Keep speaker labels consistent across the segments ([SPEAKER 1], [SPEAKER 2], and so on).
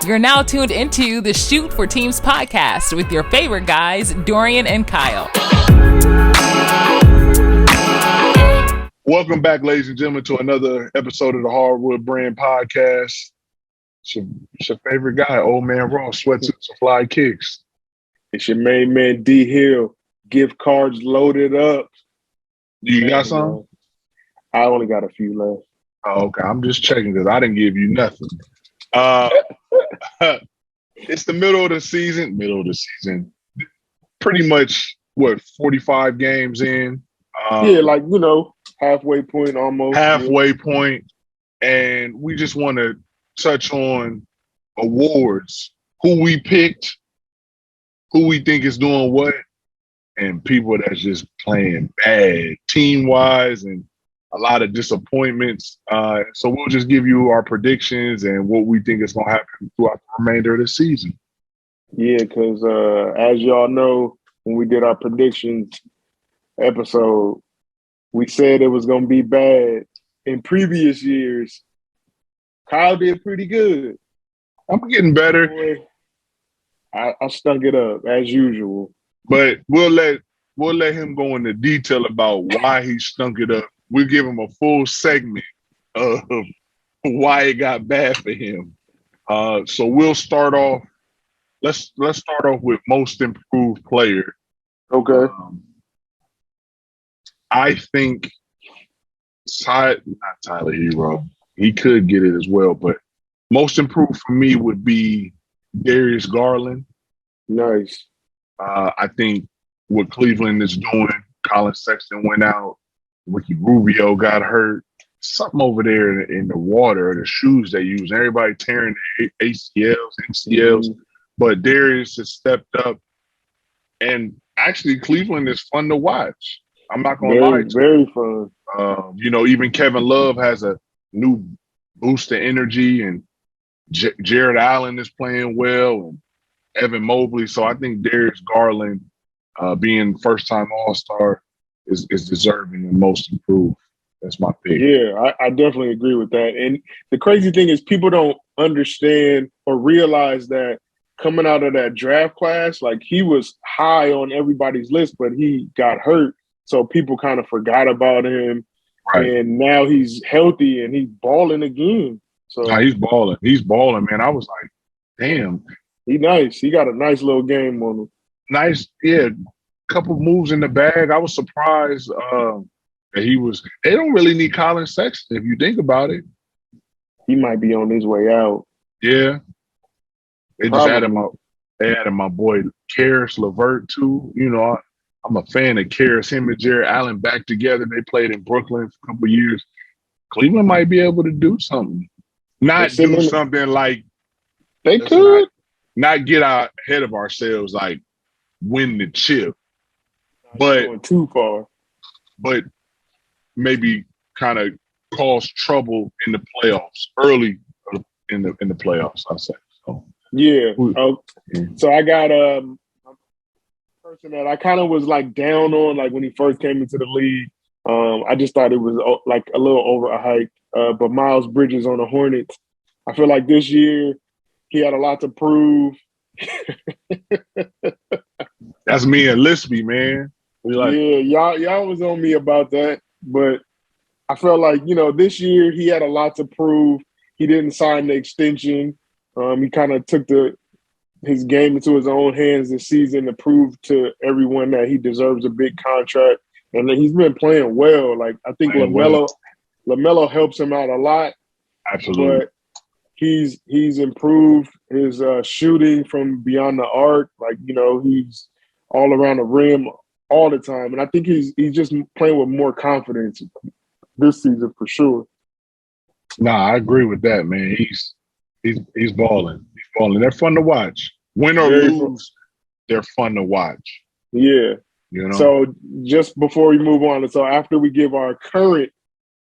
[SPEAKER 1] You're now tuned into the Shoot for Teams podcast with your favorite guys, Dorian and Kyle.
[SPEAKER 2] Welcome back, ladies and gentlemen, to another episode of the Hardwood brand podcast. It's your favorite guy, Old Man Ross, sweatsuits and fly kicks.
[SPEAKER 3] It's your main man, D Hill. Gift cards loaded up.
[SPEAKER 2] You got some?
[SPEAKER 3] I only got a few left.
[SPEAKER 2] Oh, okay. I'm just checking because I didn't give you nothing. It's the middle of the season. Pretty much, 45 games in?
[SPEAKER 3] Halfway point almost.
[SPEAKER 2] Halfway point. And we just want to touch on awards. Who we picked, who we think is doing what, and people that's just playing bad team-wise and a lot of disappointments. So we'll just give you our predictions and what we think is going to happen throughout the remainder of the season.
[SPEAKER 3] Yeah, because as y'all know, when we did our predictions episode, we said it was going to be bad. In previous years, Kyle did pretty good.
[SPEAKER 2] I'm getting better.
[SPEAKER 3] Boy, I stunk it up as usual.
[SPEAKER 2] But we'll let him go into detail about why he stunk it up. We'll give him a full segment of why it got bad for him. So we'll start off. Let's start off with most improved player.
[SPEAKER 3] Okay.
[SPEAKER 2] I think not Tyler Hero. He could get it as well, but most improved for me would be Darius Garland.
[SPEAKER 3] Nice.
[SPEAKER 2] I think what Cleveland is doing, Colin Sexton went out, Ricky Rubio got hurt. Something over there in the water or the shoes they use. Everybody tearing their ACLs, MCLs. Mm-hmm. But Darius has stepped up. And actually, Cleveland is fun to watch. I'm not going to lie to you.
[SPEAKER 3] Very fun.
[SPEAKER 2] Even Kevin Love has a new boost of energy, and Jared Allen is playing well, and Evan Mobley. So I think Darius Garland, being first-time All-Star, is deserving and most improved. That's my pick.
[SPEAKER 3] Yeah, I definitely agree with that. And the crazy thing is people don't understand or realize that coming out of that draft class, like he was high on everybody's list, but he got hurt. So people kind of forgot about him. Right. And now he's healthy and he's balling again. So
[SPEAKER 2] he's balling. He's balling, man. I was like, damn.
[SPEAKER 3] He nice. He got a nice little game on him.
[SPEAKER 2] Nice, yeah. Couple moves in the bag. I was surprised that he was – they don't really need Colin Sexton if you think about it.
[SPEAKER 3] He might be on his way out.
[SPEAKER 2] Yeah. They just added my boy Karis LeVert too. I'm a fan of Karis. Him and Jared Allen back together. They played in Brooklyn for a couple of years. Cleveland might be able to do something. Not do something like –
[SPEAKER 3] They could.
[SPEAKER 2] Not get out ahead of ourselves, like win the chip. But
[SPEAKER 3] going too far.
[SPEAKER 2] But maybe kind of cause trouble in the playoffs, early in the playoffs, I say. So.
[SPEAKER 3] Yeah. So I got a person that I kind of was like down on, like when he first came into the league. I just thought it was like a little overhyped. But Miles Bridges on the Hornets, I feel like this year he had a lot to prove.
[SPEAKER 2] That's me and Lispy, man.
[SPEAKER 3] Y'all was on me about that, but I felt like, this year he had a lot to prove. He didn't sign the extension. He kind of took his game into his own hands this season to prove to everyone that he deserves a big contract. And he's been playing well. Like, I think LaMelo helps him out a lot.
[SPEAKER 2] Absolutely.
[SPEAKER 3] But he's improved his shooting from beyond the arc. Like, he's all around the rim all the time. And I think he's just playing with more confidence this season for sure.
[SPEAKER 2] Nah, I agree with that, man. He's balling. He's balling. They're fun to watch. Win or lose, they're fun to watch.
[SPEAKER 3] Yeah. So just before we move on, so after we give our current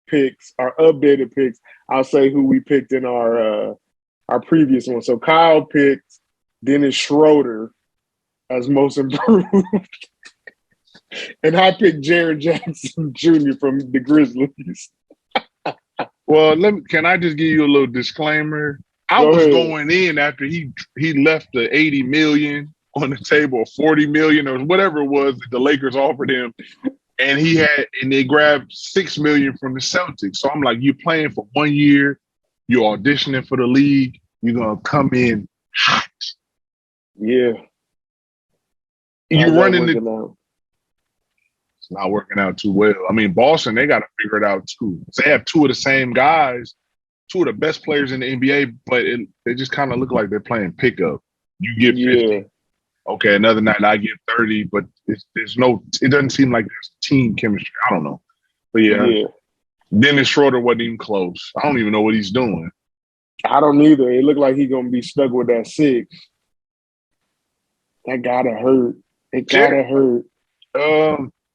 [SPEAKER 3] picks, our updated picks, I'll say who we picked in our previous one. So Kyle picked Dennis Schroeder as most improved. And I picked Jaren Jackson Jr. from the Grizzlies.
[SPEAKER 2] Well, can I just give you a little disclaimer? I was going in after he left the $80 million on the table, or $40 million, or whatever it was that the Lakers offered him, and they grabbed $6 million from the Celtics. So I'm like, you're playing for 1 year, you're auditioning for the league, you're gonna come in hot.
[SPEAKER 3] Yeah,
[SPEAKER 2] you running it. It's not working out too well. I mean, Boston, they got to figure it out too. They have two of the same guys, two of the best players in the NBA, but they just kind of look like they're playing pickup. You get 50. Okay, another night I get 30, but it doesn't seem like there's team chemistry. I don't know. But yeah. Dennis Schroeder wasn't even close. I don't even know what he's doing.
[SPEAKER 3] I don't either. It looked like he's going to be stuck with that 6. That gotta hurt. It gotta hurt.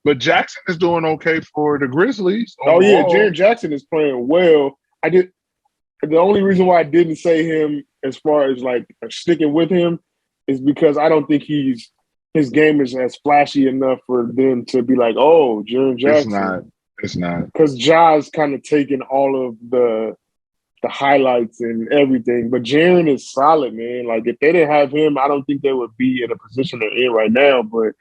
[SPEAKER 2] But Jackson is doing okay for the Grizzlies.
[SPEAKER 3] Oh yeah, Jaren Jackson is playing well. The only reason why I didn't say him as far as like sticking with him is because I don't think his game is as flashy enough for them to be like, oh, Jaren Jackson.
[SPEAKER 2] It's not.
[SPEAKER 3] Because Ja's kind of taken all of the highlights and everything. But Jaren is solid, man. Like, if they didn't have him, I don't think they would be in a position they're in right now. But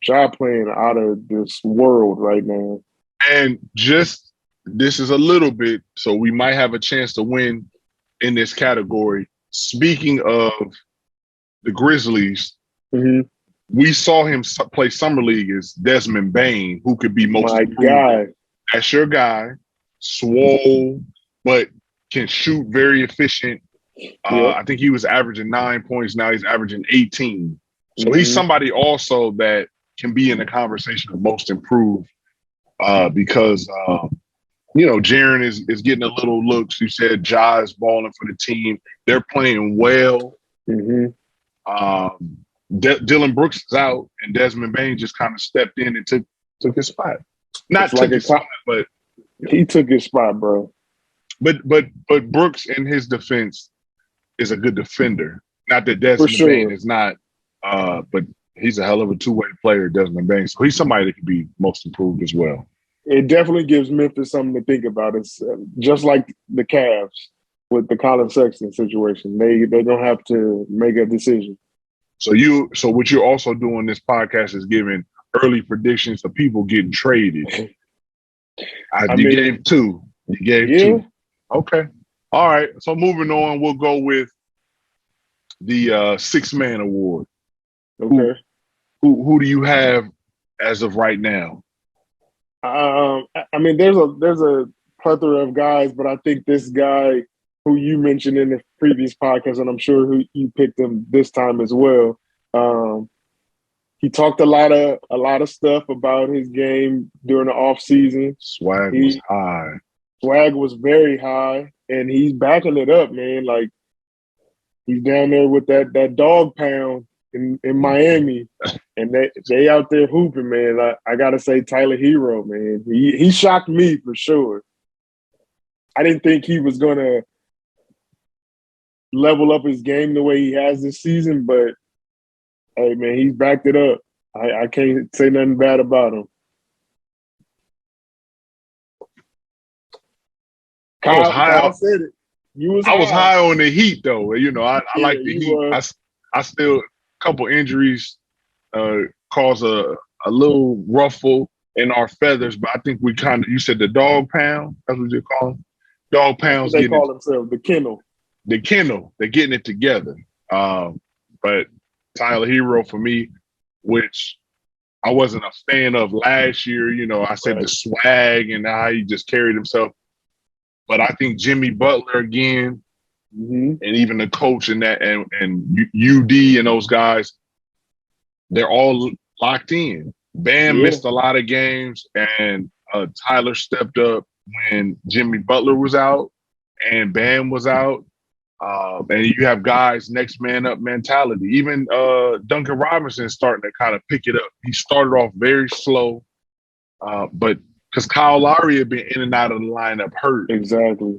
[SPEAKER 3] Ja playing out of this world right now.
[SPEAKER 2] And this is a little bit, so we might have a chance to win in this category. Speaking of the Grizzlies, we saw him play Summer League as Desmond Bane, who could be most improved.
[SPEAKER 3] Guy.
[SPEAKER 2] That's your guy. Swole, but can shoot, very efficient. I think he was averaging 9 points. Now he's averaging 18. So he's somebody also that can be in the conversation of most improved because, Jaren is getting a little looks. You said Ja is balling for the team. They're playing well. Dylan Brooks is out, and Desmond Bane just kind of stepped in and took his spot. Not took his spot, but
[SPEAKER 3] he took his spot, bro.
[SPEAKER 2] But Brooks, in his defense, is a good defender. Not that Desmond Bane is not, but he's a hell of a two-way player, Desmond Bane. So he's somebody that could be most improved as well.
[SPEAKER 3] It definitely gives Memphis something to think about. It's just like the Cavs with the Colin Sexton situation. They're gonna have to make a decision.
[SPEAKER 2] So what you're also doing this podcast is giving early predictions of people getting traded. You gave two. You gave two. Okay. All right. So moving on, we'll go with the six-man award.
[SPEAKER 3] Okay.
[SPEAKER 2] Who do you have as of right now?
[SPEAKER 3] There's a plethora of guys, but I think this guy who you mentioned in the previous podcast, and I'm sure who you picked him this time as well. He talked a lot of stuff about his game during the off season.
[SPEAKER 2] Swag was high.
[SPEAKER 3] Swag was very high, and he's backing it up, man. Like, he's down there with that dog pound in Miami, and they out there hooping, man. I gotta say, Tyler Hero, man, he shocked me for sure. I didn't think he was gonna level up his game the way he has this season, but hey, man, he's backed it up. I can't say nothing bad about him. Kyle said it.
[SPEAKER 2] I was high on the Heat, though. I like the Heat. I still, a couple injuries cause a little ruffle in our feathers, but I think we you said the dog pound. That's what you call them. Dog pounds.
[SPEAKER 3] They call themselves the kennel.
[SPEAKER 2] The kennel. They're getting it together. But Tyler Hero for me, which I wasn't a fan of last year. I said the swag and how he just carried himself. But I think Jimmy Butler again, and even the coach and UD and those guys, they're all locked in. Bam missed a lot of games, and Tyler stepped up when Jimmy Butler was out and Bam was out. And you have guys next man up mentality. Even Duncan Robinson starting to kind of pick it up. He started off very slow, but because Kyle Lowry had been in and out of the lineup hurt.
[SPEAKER 3] Exactly.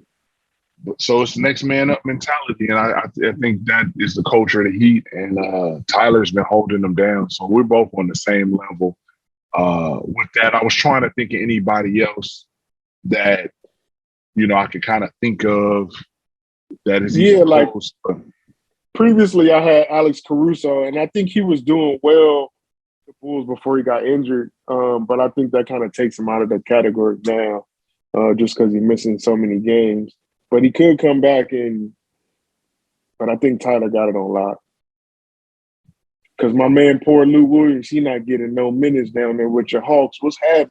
[SPEAKER 2] So it's next man up mentality, and I think that is the culture of the Heat. And Tyler's been holding them down, so we're both on the same level. With that, I was trying to think of anybody else that I could kind of think of that is
[SPEAKER 3] Yeah,
[SPEAKER 2] even
[SPEAKER 3] like
[SPEAKER 2] close.
[SPEAKER 3] previously I had Alex Caruso, and I think he was doing well the Bulls before he got injured. But I think that kind of takes him out of the category now, just because he's missing so many games. But he could come back but I think Tyler got it on lock. Because my man, poor Lou Williams, he not getting no minutes down there with your Hawks. What's happening?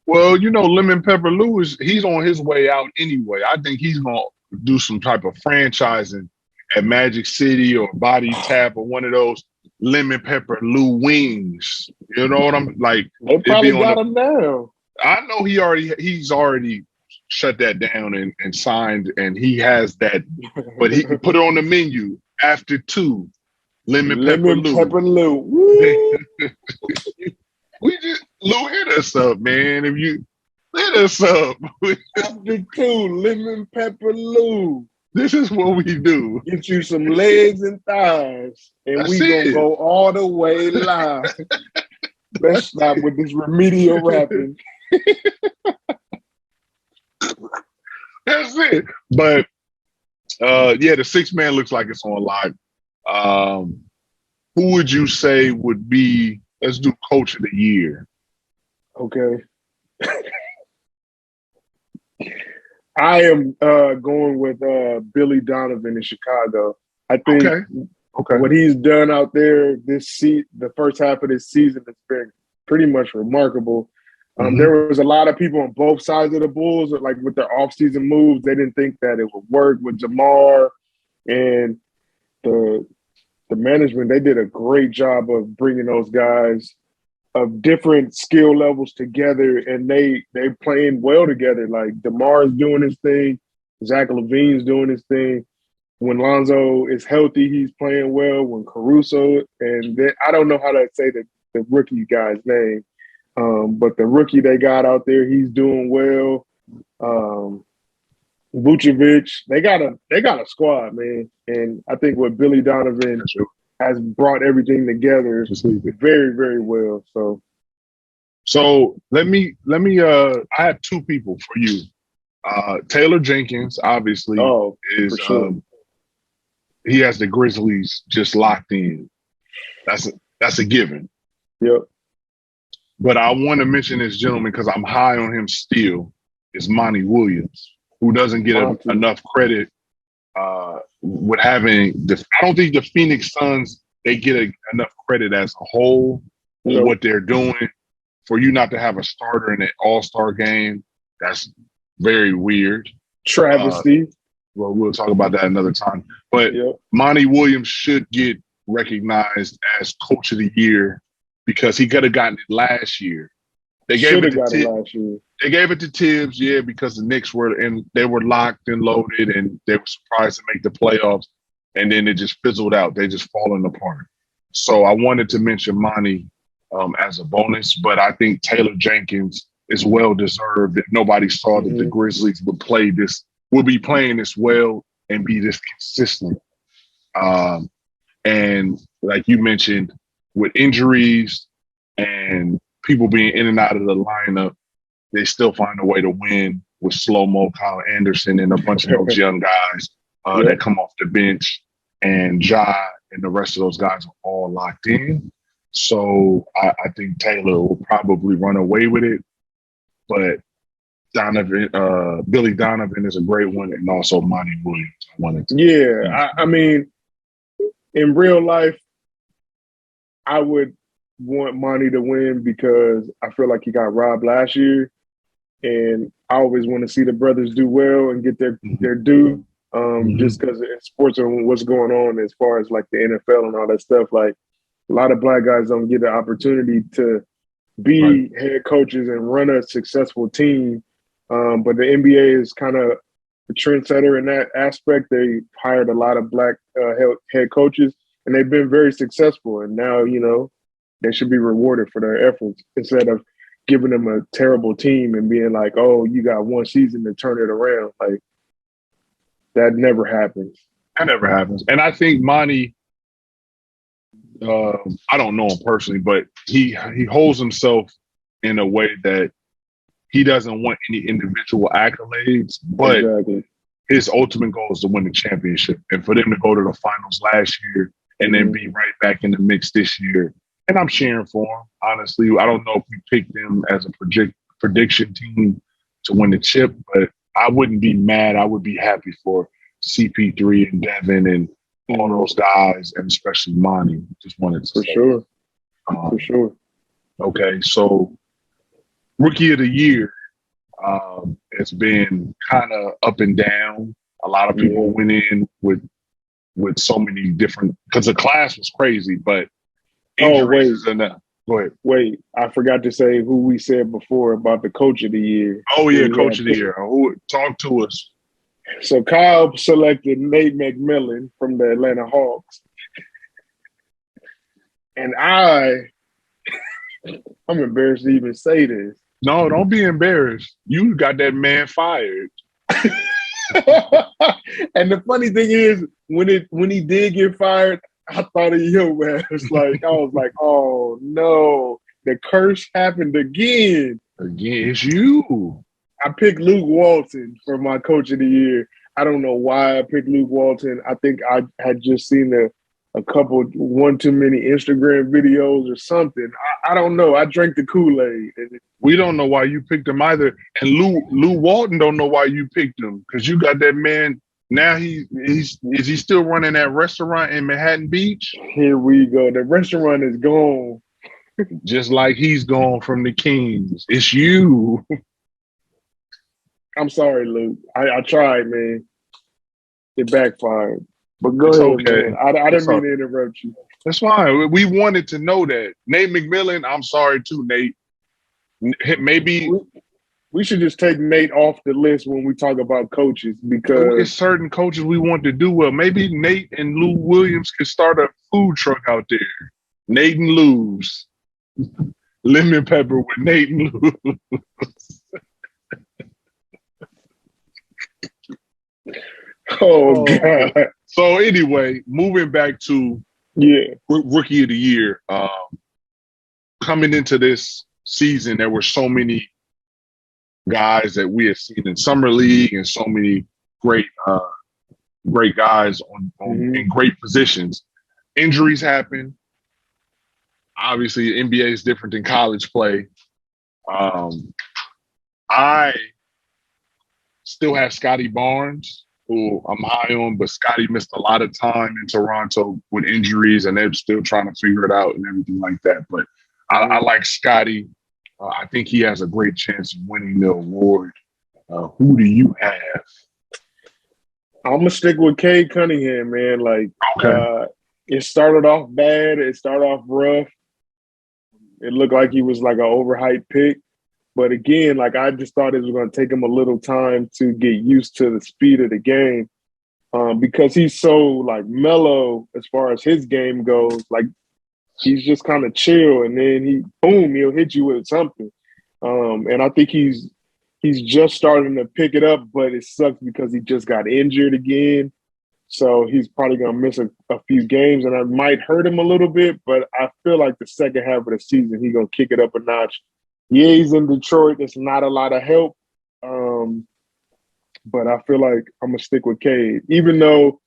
[SPEAKER 2] Well, Lemon Pepper Lou he's on his way out anyway. I think he's gonna do some type of franchising at Magic City or Body Tap or one of those Lemon Pepper Lou wings. You know what I'm like?
[SPEAKER 3] They probably got him now.
[SPEAKER 2] I know he's already shut that down and signed, and he has that, but he can put it on the menu after 2. Lemon Pepper Lou.
[SPEAKER 3] Woo!
[SPEAKER 2] Lou, hit us up, man. If you hit us up.
[SPEAKER 3] After 2, Lemon Pepper Lou.
[SPEAKER 2] This is what we do.
[SPEAKER 3] Get you some legs and thighs, and
[SPEAKER 2] That's
[SPEAKER 3] we gonna
[SPEAKER 2] it.
[SPEAKER 3] go all the way live. Let's stop with this remedial rapping.
[SPEAKER 2] That's it. But the 6-man looks like it's on live. Who would you say would be? Let's do Coach of the Year.
[SPEAKER 3] Okay. I am going with Billy Donovan in Chicago. I think what he's done out there the first half of this season has been pretty much remarkable. There was a lot of people on both sides of the Bulls, like with their offseason moves, they didn't think that it would work with Jamar and the management. They did a great job of bringing those guys of different skill levels together, and they playing well together. Like DeMar's doing his thing, Zach LaVine's doing his thing. When Lonzo is healthy, he's playing well. When Caruso, and then I don't know how to say the rookie guy's name, but the rookie they got out there, he's doing well. Vucevic, they got a squad, man, and I think what Billy Donovan has brought everything together very, very well.
[SPEAKER 2] So let me I have 2 people for you. Taylor Jenkins, obviously, is
[SPEAKER 3] for sure.
[SPEAKER 2] He has the Grizzlies just locked in. That's a given.
[SPEAKER 3] Yep.
[SPEAKER 2] But I want to mention this gentleman because I'm high on him still. Is Monty Williams, who doesn't get enough credit with having I don't think the Phoenix Suns, they get enough credit as a whole for what they're doing. For you not to have a starter in an all-star game, that's very weird.
[SPEAKER 3] Travesty.
[SPEAKER 2] Well, we'll talk about that another time. But Monty Williams should get recognized as Coach of the Year because he could have gotten it last year. They gave it last year. They gave it to Tibbs, because the Knicks they were locked and loaded, and they were surprised to make the playoffs, and then it just fizzled out. They just falling apart. So I wanted to mention Monty as a bonus, but I think Taylor Jenkins is well deserved. That nobody saw that the Grizzlies would be playing this well and be this consistent. And like you mentioned, with injuries and people being in and out of the lineup, they still find a way to win with slow-mo Kyle Anderson and a bunch of those young guys that come off the bench. And Ja and the rest of those guys are all locked in. So I think Taylor will probably run away with it. But Billy Donovan is a great one, and also Monty Williams.
[SPEAKER 3] I mean, in real life, I would want Monty to win because I feel like he got robbed last year, and I always want to see the brothers do well and get their due. Just because in sports and what's going on as far as like the NFL and all that stuff, like a lot of black guys don't get the opportunity to be head coaches and run a successful team. But the NBA is kind of a trendsetter in that aspect. They hired a lot of black head coaches, and they've been very successful. And now, they should be rewarded for their efforts instead of giving them a terrible team and being like, oh, you got one season to turn it around. Like, that never happens.
[SPEAKER 2] That never happens. And I think Monty, I don't know him personally, but he holds himself in a way that he doesn't want any individual accolades, but his ultimate goal is to win the championship. And for them to go to the finals last year and then be right back in the mix this year. And I'm cheering for him, honestly. I don't know if we picked them as a prediction team to win the chip, but I wouldn't be mad. I would be happy for CP3 and Devin and all those guys, and especially Monty. Just wanted to say.
[SPEAKER 3] Sure. For sure.
[SPEAKER 2] Okay, so Rookie of the Year, it's been kind of up and down. A lot of people went in with so many different, because the class was crazy, but injuries go ahead.
[SPEAKER 3] Wait, I forgot to say who we said before about the Coach of the Year.
[SPEAKER 2] Oh yeah, Coach of the Year. Talk to us.
[SPEAKER 3] So Kyle selected Nate McMillan from the Atlanta Hawks, and I'm embarrassed to even say this.
[SPEAKER 2] No, don't be embarrassed. You got that man fired.
[SPEAKER 3] And the funny thing is, when he did get fired, I thought of you, man. It's like I was like, oh no, the curse happened again.
[SPEAKER 2] Again, it's you.
[SPEAKER 3] I picked Luke Walton for my Coach of the Year. I don't know why I picked Luke Walton. I think I had just seen a couple, one too many Instagram videos or something. I don't know. I drank the Kool-Aid.
[SPEAKER 2] We don't know why you picked him either. And Lou Walton don't know why you picked him, because you got that man. Now is he still running that restaurant in Manhattan Beach?
[SPEAKER 3] Here we go. The restaurant is gone.
[SPEAKER 2] Just like he's gone from the Kings. It's you.
[SPEAKER 3] I'm sorry, Luke. I tried, man. It backfired. But go ahead,
[SPEAKER 2] okay.
[SPEAKER 3] Man. I didn't mean to interrupt you.
[SPEAKER 2] That's fine. We wanted to know that. Nate McMillan, I'm sorry too, Nate. Maybe
[SPEAKER 3] we should just take Nate off the list when we talk about coaches, because
[SPEAKER 2] there's certain coaches we want to do well. Maybe Nate and Lou Williams could start a food truck out there. Nate and Lou's. Lemon pepper with Nate and Lou.
[SPEAKER 3] Oh, God.
[SPEAKER 2] So anyway, moving back to Rookie of the Year. Coming into this season, there were so many guys that we had seen in summer league, and so many great guys in great positions. Injuries happen. Obviously, NBA is different than college play. I still have Scotty Barnes, who I'm high on, but Scotty missed a lot of time in Toronto with injuries, and they're still trying to figure it out and everything like that. But I like Scotty. I think he has a great chance of winning the award. Who do you have?
[SPEAKER 3] I'm going to stick with Cade Cunningham, man. Like, it started off bad. It started off rough. It looked like he was like an overhyped pick. But again, like, I just thought it was going to take him a little time to get used to the speed of the game, because he's so, like, mellow as far as his game goes. Like, he's just kind of chill, and then he'll hit you with something. And I think he's just starting to pick it up, but it sucks because he just got injured again. So he's probably going to miss a few games, and that might hurt him a little bit. But I feel like the second half of the season, he's going to kick it up a notch. Yeah, he's in Detroit. There's not a lot of help. But I feel like I'm going to stick with Cade, even though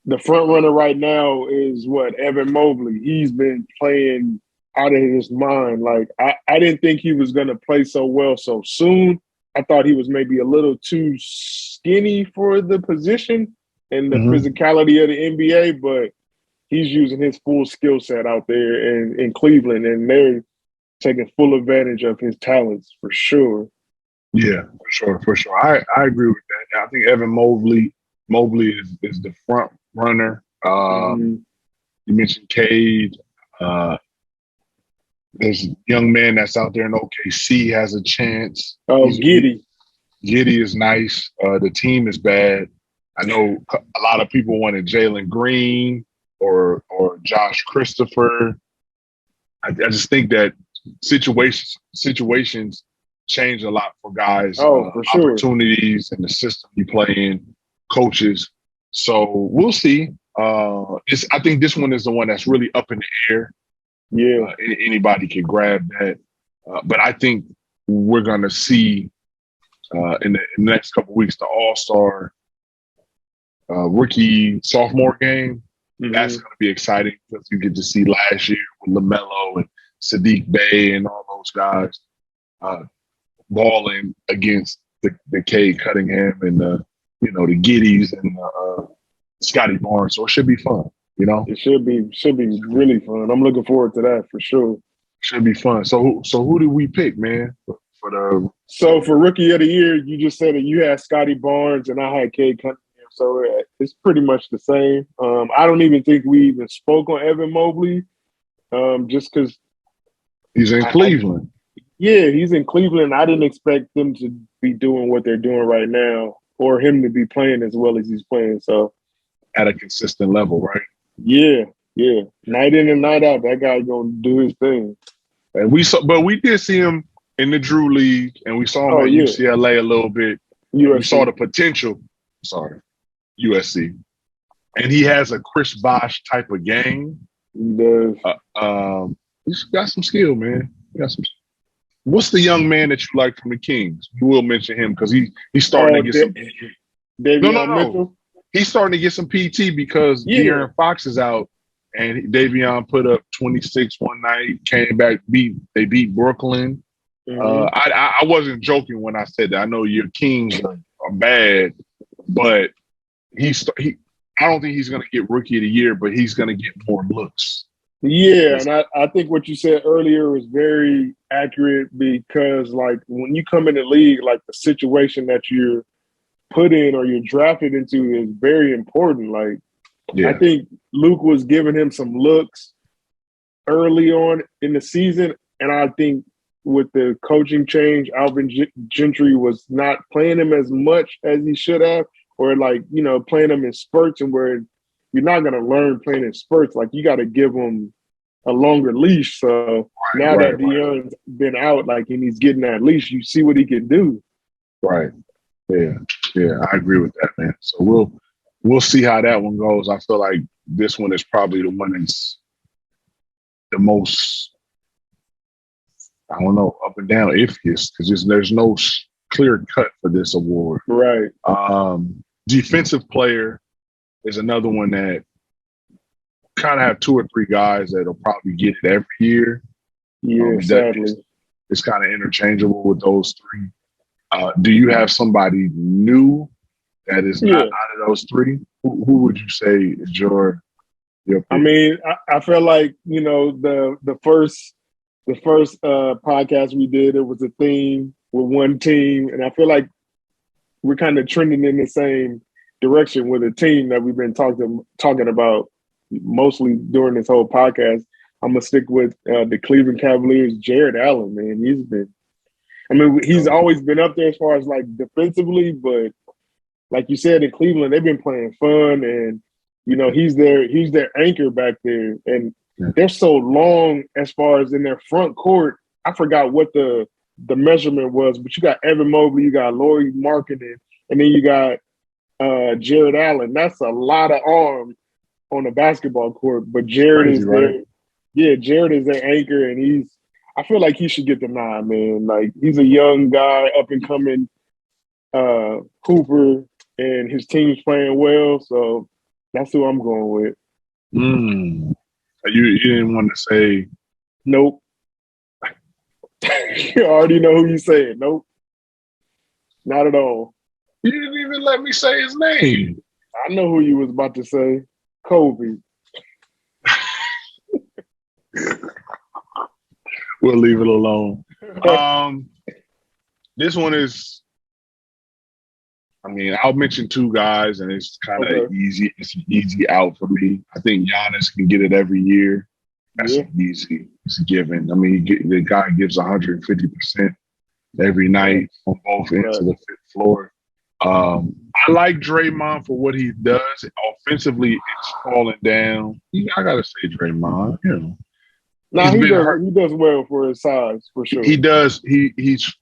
[SPEAKER 3] the front runner right now is Evan Mobley. He's been playing out of his mind. Like, I didn't think he was going to play so well so soon. I thought he was maybe a little too skinny for the position and the physicality of the NBA, but he's using his full skill set out there in Cleveland, and they're taking full advantage of his talents for sure.
[SPEAKER 2] Yeah, for sure. I agree with that. I think Evan Mobley is the front runner. You mentioned Cade. There's a young man that's out there in OKC has a chance.
[SPEAKER 3] Oh, Giddey.
[SPEAKER 2] Giddey is nice. The team is bad. I know a lot of people wanted Jalen Green or Josh Christopher. I just think that situations change a lot for guys.
[SPEAKER 3] For sure.
[SPEAKER 2] Opportunities and the system you play in, coaches. So we'll see. I think this one is the one that's really up in the air.
[SPEAKER 3] Yeah,
[SPEAKER 2] anybody can grab that, but I think we're gonna see in the next couple of weeks, the All-Star rookie sophomore game.
[SPEAKER 3] Mm-hmm.
[SPEAKER 2] That's going to be exciting because you get to see last year with LaMelo and Sadiq Bey and all those guys balling against the Cade Cunningham and the Giddies and Scotty Barnes. So it should be fun.
[SPEAKER 3] It should be really fun. I'm looking forward to that for sure.
[SPEAKER 2] Should be fun. So who did we pick, man?
[SPEAKER 3] So for rookie of the year, you just said that you had Scotty Barnes and I had Cade Cunningham. So it's pretty much the same. I don't even think we even spoke on Evan Mobley, just because
[SPEAKER 2] he's in Cleveland.
[SPEAKER 3] Yeah, he's in Cleveland. I didn't expect them to be doing what they're doing right now, or him to be playing as well as he's playing. So
[SPEAKER 2] at a consistent level, right?
[SPEAKER 3] Yeah. Night in and night out, that guy gonna do his thing.
[SPEAKER 2] And we did see him in the Drew League, and we saw him at UCLA a little bit. We saw the potential. USC, and he has a Chris Bosh type of game.
[SPEAKER 3] He does.
[SPEAKER 2] He's got some skill, man. What's the young man that you like from the Kings? You will mention him because he's starting to get some. No. He's starting to get some PT because De'Aaron Fox is out, and Davion put up 26 one night. Came back, they beat Brooklyn. Mm-hmm. I wasn't joking when I said that. I know your Kings are bad, but I don't think he's going to get rookie of the year, but he's going to get more looks.
[SPEAKER 3] Yeah, and I think what you said earlier was very accurate because, like, when you come in the league, like, the situation that you're put in or you're drafted into is very important. Like, I think Luke was giving him some looks early on in the season, and I think with the coaching change, Alvin Gentry was not playing him as much as he should have. Or playing them in spurts, and where you're not going to learn playing in spurts. Like, you got to give them a longer leash. So now that De'Aaron's been out, and he's getting that leash, you see what he can do.
[SPEAKER 2] Right. Yeah, I agree with that, man. So we'll see how that one goes. I feel like this one is probably the one that's the most, I don't know, up and down iffiest because there's no clear cut for this award.
[SPEAKER 3] Right.
[SPEAKER 2] Defensive player is another one that kind of have two or three guys that'll probably get it every year.
[SPEAKER 3] Yeah, sadly.
[SPEAKER 2] It's kind of interchangeable with those three. Do you have somebody new that is not out of those three? Who would you say is your pick?
[SPEAKER 3] I mean, I feel like, the first podcast we did, it was a theme with one team, and I feel like we're kind of trending in the same direction with a team that we've been talking about mostly during this whole podcast. I'm gonna stick with the Cleveland Cavaliers. Jared Allen, man, he's always been up there as far as like defensively, but like you said, in Cleveland, they've been playing fun, and he's their anchor back there, and they're so long as far as in their front court. I forgot what the measurement was, but you got Evan Mobley, you got Lauri Markkanen, and then you got Jared Allen. That's a lot of arms on the basketball court, but Jared is there. Yeah, Jared is their anchor, and I feel like he should get the nod, man. Like, he's a young guy, up and coming Hooper, and his team's playing well, so that's who I'm going with.
[SPEAKER 2] You didn't want to say
[SPEAKER 3] nope. You already know who you saying. Nope. Not at all.
[SPEAKER 2] You didn't even let me say his name.
[SPEAKER 3] I know who you was about to say. Kobe.
[SPEAKER 2] We'll leave it alone. This one is, I'll mention two guys, and it's kind of easy. It's an easy out for me. I think Giannis can get it every year. That's easy. It's a given. The guy gives 150% every night on both ends of the fifth floor. I like Draymond for what he does. Offensively, it's falling down. I gotta say Draymond.
[SPEAKER 3] He does well for his size, for sure.
[SPEAKER 2] He does. He's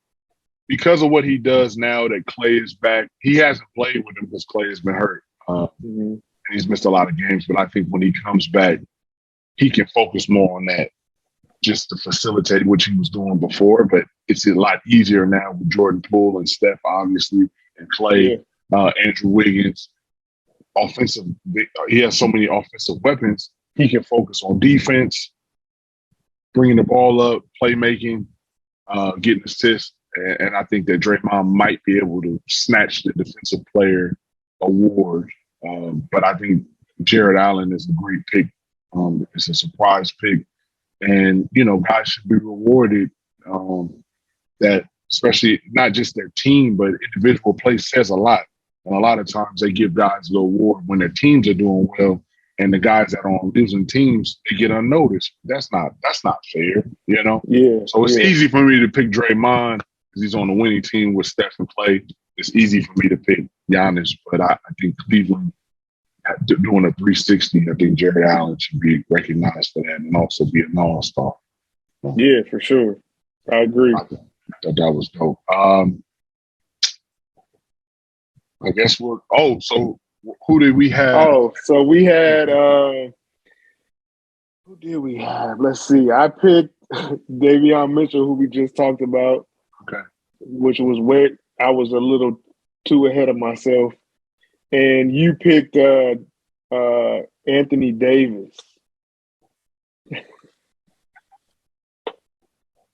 [SPEAKER 2] because of what he does now that Clay is back. He hasn't played with him because Clay has been hurt. And he's missed a lot of games. But I think when he comes back, he can focus more on that just to facilitate what he was doing before. But it's a lot easier now with Jordan Poole and Steph, obviously, and Clay, Andrew Wiggins. Offensive, he has so many offensive weapons. He can focus on defense, bringing the ball up, playmaking, getting assists. And I think that Draymond might be able to snatch the Defensive Player award. But I think Jared Allen is a great pick. It's a surprise pick. And, guys should be rewarded that, especially not just their team, but individual play says a lot. And a lot of times they give guys the award when their teams are doing well, and the guys that are on losing teams, they get unnoticed. That's not fair,
[SPEAKER 3] Yeah.
[SPEAKER 2] So it's easy for me to pick Draymond because he's on the winning team with Steph and Clay. It's easy for me to pick Giannis, but I think Cleveland doing a 360. I think Jared Allen should be recognized for that and also be an all-star.
[SPEAKER 3] Yeah, for sure. I agree.
[SPEAKER 2] I thought that was dope. I guess so who did we have?
[SPEAKER 3] Oh, so we had who did we have? Let's see. I picked Davion Mitchell, who we just talked about.
[SPEAKER 2] Okay.
[SPEAKER 3] Which was where I was a little too ahead of myself. And you picked Anthony Davis.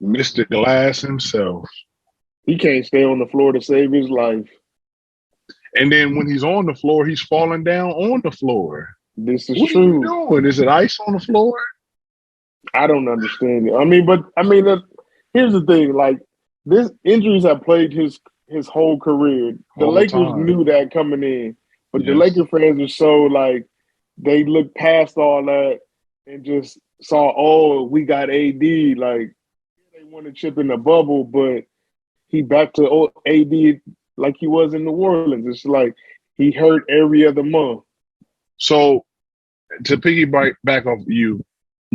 [SPEAKER 2] Mr. Glass himself.
[SPEAKER 3] He can't stay on the floor to save his life.
[SPEAKER 2] And then when he's on the floor, he's falling down on the floor.
[SPEAKER 3] This is
[SPEAKER 2] what
[SPEAKER 3] true.
[SPEAKER 2] What are you doing? Is it ice on the floor?
[SPEAKER 3] I don't understand it. Here's the thing. Like, this injuries have plagued his whole career. The Lakers knew that coming in. But the Laker fans are so, like, they look past all that and just saw, we got AD. Like, they want to chip in the bubble, but he back to AD like he was in New Orleans. It's like he hurt every other month.
[SPEAKER 2] So to piggyback back off you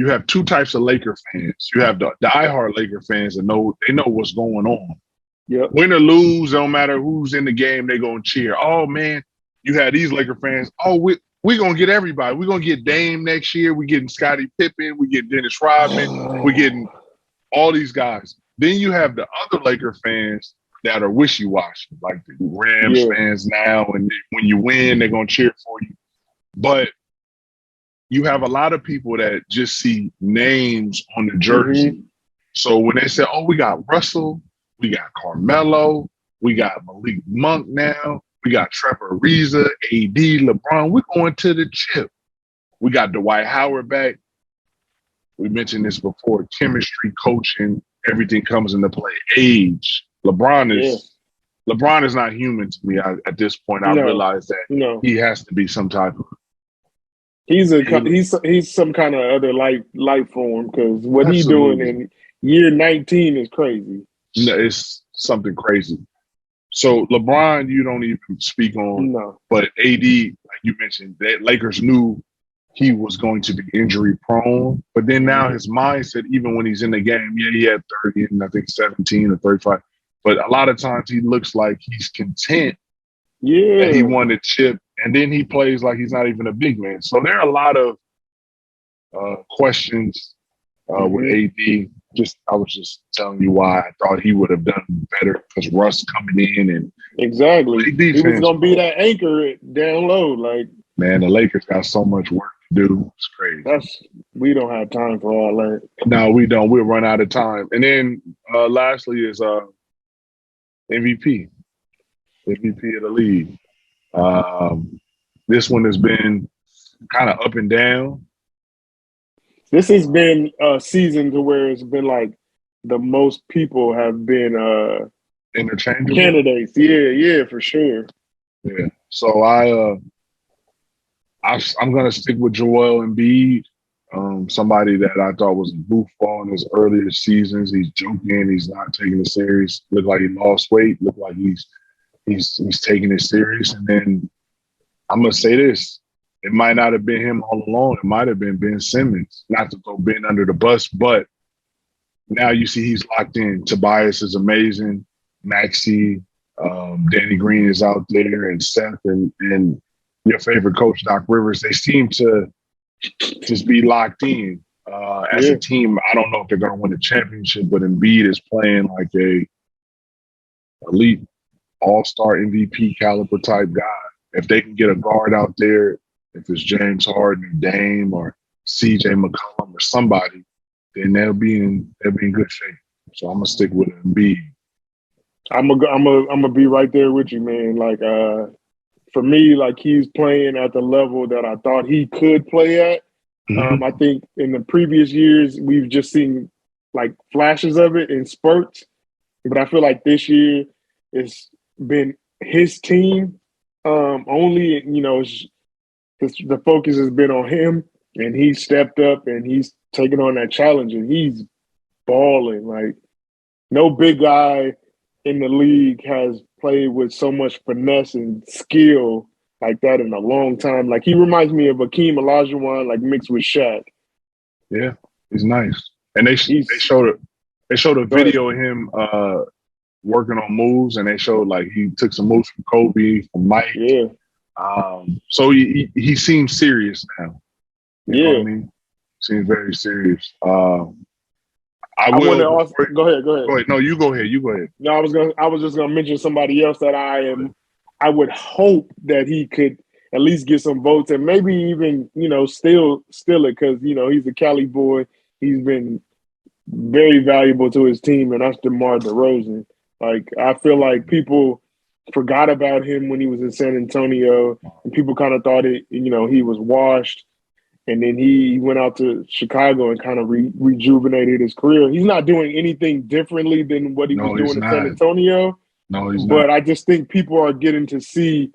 [SPEAKER 2] have two types of Laker fans. You have the diehard Laker fans that know what's going on.
[SPEAKER 3] Yep.
[SPEAKER 2] Win or lose, no matter who's in the game, they're going to cheer. Oh, man, you had these Laker fans. Oh, we're going to get everybody. We're going to get Dame next year. We're getting Scottie Pippen. We're getting Dennis Rodman. We're getting all these guys. Then you have the other Laker fans that are wishy-washy, like the Rams fans now. And when you win, they're going to cheer for you. But you have a lot of people that just see names on the jersey. Mm-hmm. So when they say, we got Russell, we got Carmelo, we got Malik Monk now, we got Trevor Ariza, AD, LeBron, we're going to the chip. We got Dwight Howard back. We mentioned this before, chemistry, coaching, everything comes into play. Age. LeBron is not human to me at this point. I realize that he has to be some type of.
[SPEAKER 3] He's some kind of other life form, because what he's doing in year 19 is crazy.
[SPEAKER 2] No, it's something crazy. So LeBron, you don't even speak on. No. But AD, like you mentioned, that Lakers knew he was going to be injury prone. But then now his mindset, even when he's in the game, he had 30 and I think 17 or 35. But a lot of times he looks like he's content that he won the chip, and then he plays like he's not even a big man. So there are a lot of questions with AD. I was just telling you why I thought he would have done better, because Russ coming in and
[SPEAKER 3] exactly he was going to be that anchor down low. Like,
[SPEAKER 2] man, the Lakers got so much work to do. It's crazy.
[SPEAKER 3] We don't have time for all that.
[SPEAKER 2] No, we don't. We'll run out of time. And then lastly is MVP of the league. This one has been kind of up and down.
[SPEAKER 3] This has been a season to where it's been like the most people have been
[SPEAKER 2] interchangeable
[SPEAKER 3] candidates. Yeah, for sure.
[SPEAKER 2] Yeah. So I'm gonna stick with Joel Embiid. Somebody that I thought was a goofball in his earlier seasons. He's joking. He's not taking it serious. Looked like he lost weight. Looked like he's taking it serious. And then I'm gonna say this: it might not have been him all along. It might have been Ben Simmons. Not to throw Ben under the bus, but now you see he's locked in. Tobias is amazing. Maxey, Danny Green is out there, and Seth and your favorite coach, Doc Rivers. They seem to just be locked in. As a team, I don't know if they're going to win a championship, but Embiid is playing like a elite all-star MVP caliber type guy. If they can get a guard out there, if it's James Harden or Dame or CJ McCollum or somebody, then they'll be in good shape. So I'm gonna stick with Embiid.
[SPEAKER 3] I'm gonna be right there with you, man. Like for me, like he's playing at the level that I thought he could play at.
[SPEAKER 2] Mm-hmm.
[SPEAKER 3] I think in the previous years we've just seen like flashes of it in spurts, but I feel like this year it's been his team only. You know, the focus has been on him, and he stepped up and he's taking on that challenge, and he's balling. Like no big guy in the league has played with so much finesse and skill like that in a long time. Like he reminds me of Akeem Olajuwon, like mixed with Shaq.
[SPEAKER 2] Yeah, he's nice. And they showed a video of him working on moves, and they showed like he took some moves from Kobe, from Mike.
[SPEAKER 3] Yeah.
[SPEAKER 2] So he seems serious now. You know what I mean? Seems very serious. I will.
[SPEAKER 3] Also, go ahead.
[SPEAKER 2] Go ahead. No, you go ahead.
[SPEAKER 3] No, I was just gonna mention somebody else that I would hope that he could at least get some votes and maybe even, steal it because, he's a Cali boy. He's been very valuable to his team, and that's DeMar DeRozan. Like, I feel like people forgot about him when he was in San Antonio, and people kind of thought he was washed. And then he went out to Chicago and kind of rejuvenated his career. He's not doing anything differently than what he was doing in San Antonio.
[SPEAKER 2] No, he's not.
[SPEAKER 3] But I just think people are getting to see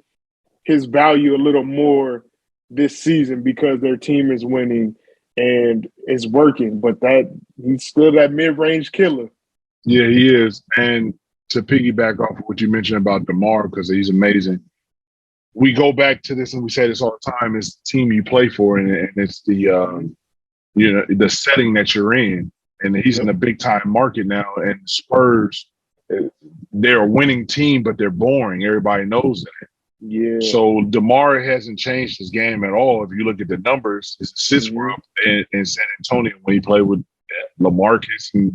[SPEAKER 3] his value a little more this season because their team is winning and it's working. But he's still that mid-range killer.
[SPEAKER 2] Yeah, he is. And to piggyback off of what you mentioned about DeMar, because he's amazing. We go back to this and we say this all the time: it's the team you play for, and it's the the setting that you're in. And he's in a big time market now. And Spurs, they're a winning team, but they're boring. Everybody knows that.
[SPEAKER 3] Yeah.
[SPEAKER 2] So DeMar hasn't changed his game at all. If you look at the numbers, his assists were up in San Antonio when he played with LaMarcus and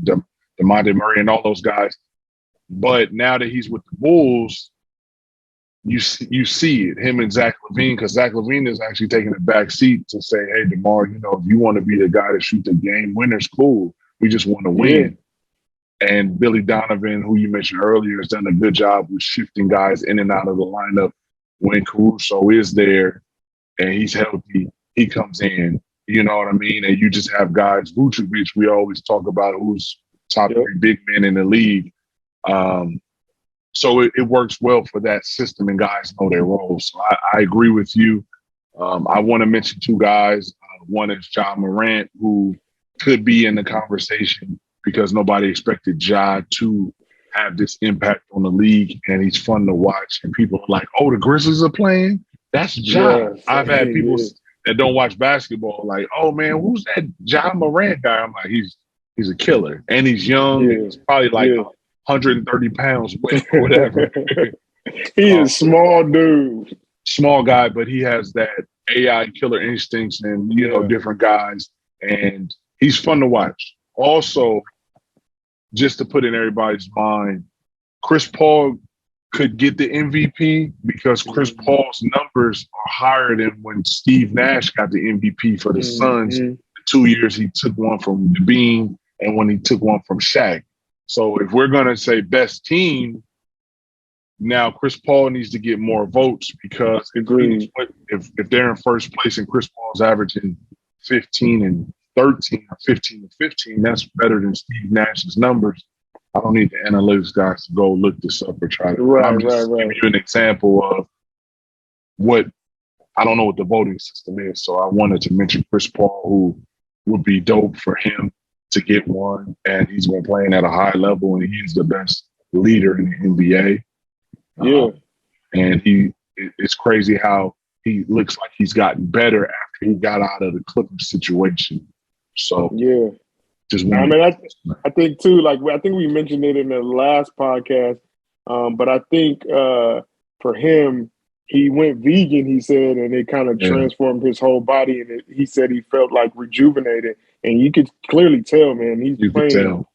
[SPEAKER 2] DeMonte Murray and all those guys. But now that he's with the Bulls, you see it, him and Zach LaVine, because Zach LaVine is actually taking a back seat to say, hey, DeMar, if you want to be the guy to shoot the game winners, cool. We just want to win. And Billy Donovan, who you mentioned earlier, has done a good job with shifting guys in and out of the lineup. When Caruso is there and he's healthy, he comes in. You know what I mean? And you just have guys, Vucevic, we always talk about, who's top 3 big men in the league. So it works well for that system, and guys know their roles. So I agree with you. I want to mention 2 guys. One is Ja Morant, who could be in the conversation because nobody expected Ja to have this impact on the league, and he's fun to watch. And people are like, oh, the Grizzlies are playing? That's Ja. I've had people that don't watch basketball like, oh, man, who's that Ja Morant guy? I'm like, he's a killer. And he's young. And he's probably like 130 pounds, or whatever.
[SPEAKER 3] He is small dude.
[SPEAKER 2] Small guy, but he has that AI killer instincts and, different guys. And he's fun to watch. Also, just to put in everybody's mind, Chris Paul could get the MVP because Chris Paul's numbers are higher than when Steve Nash got the MVP for the Suns. The 2 years he took one from Bean and when he took one from Shaq. So if we're going to say best team, now Chris Paul needs to get more votes because if they're in first place and Chris Paul's averaging 15 and 13 or 15 and 15, that's better than Steve Nash's numbers. I don't need the analytics guys to go look this up or try to. I'm just giving you an example of what I don't know what the voting system is. So I wanted to mention Chris Paul, who would be dope for him to get one, and he's been playing at a high level, and he's the best leader in the NBA. And it's crazy how he looks like he's gotten better after he got out of the Clippers situation. So
[SPEAKER 3] I think too, like I think we mentioned it in the last podcast, but I think for him, he went vegan, he said, and it kind of transformed his whole body. And he said he felt like rejuvenated. And you could clearly tell, man, he's
[SPEAKER 2] You could
[SPEAKER 3] playing.
[SPEAKER 2] tell.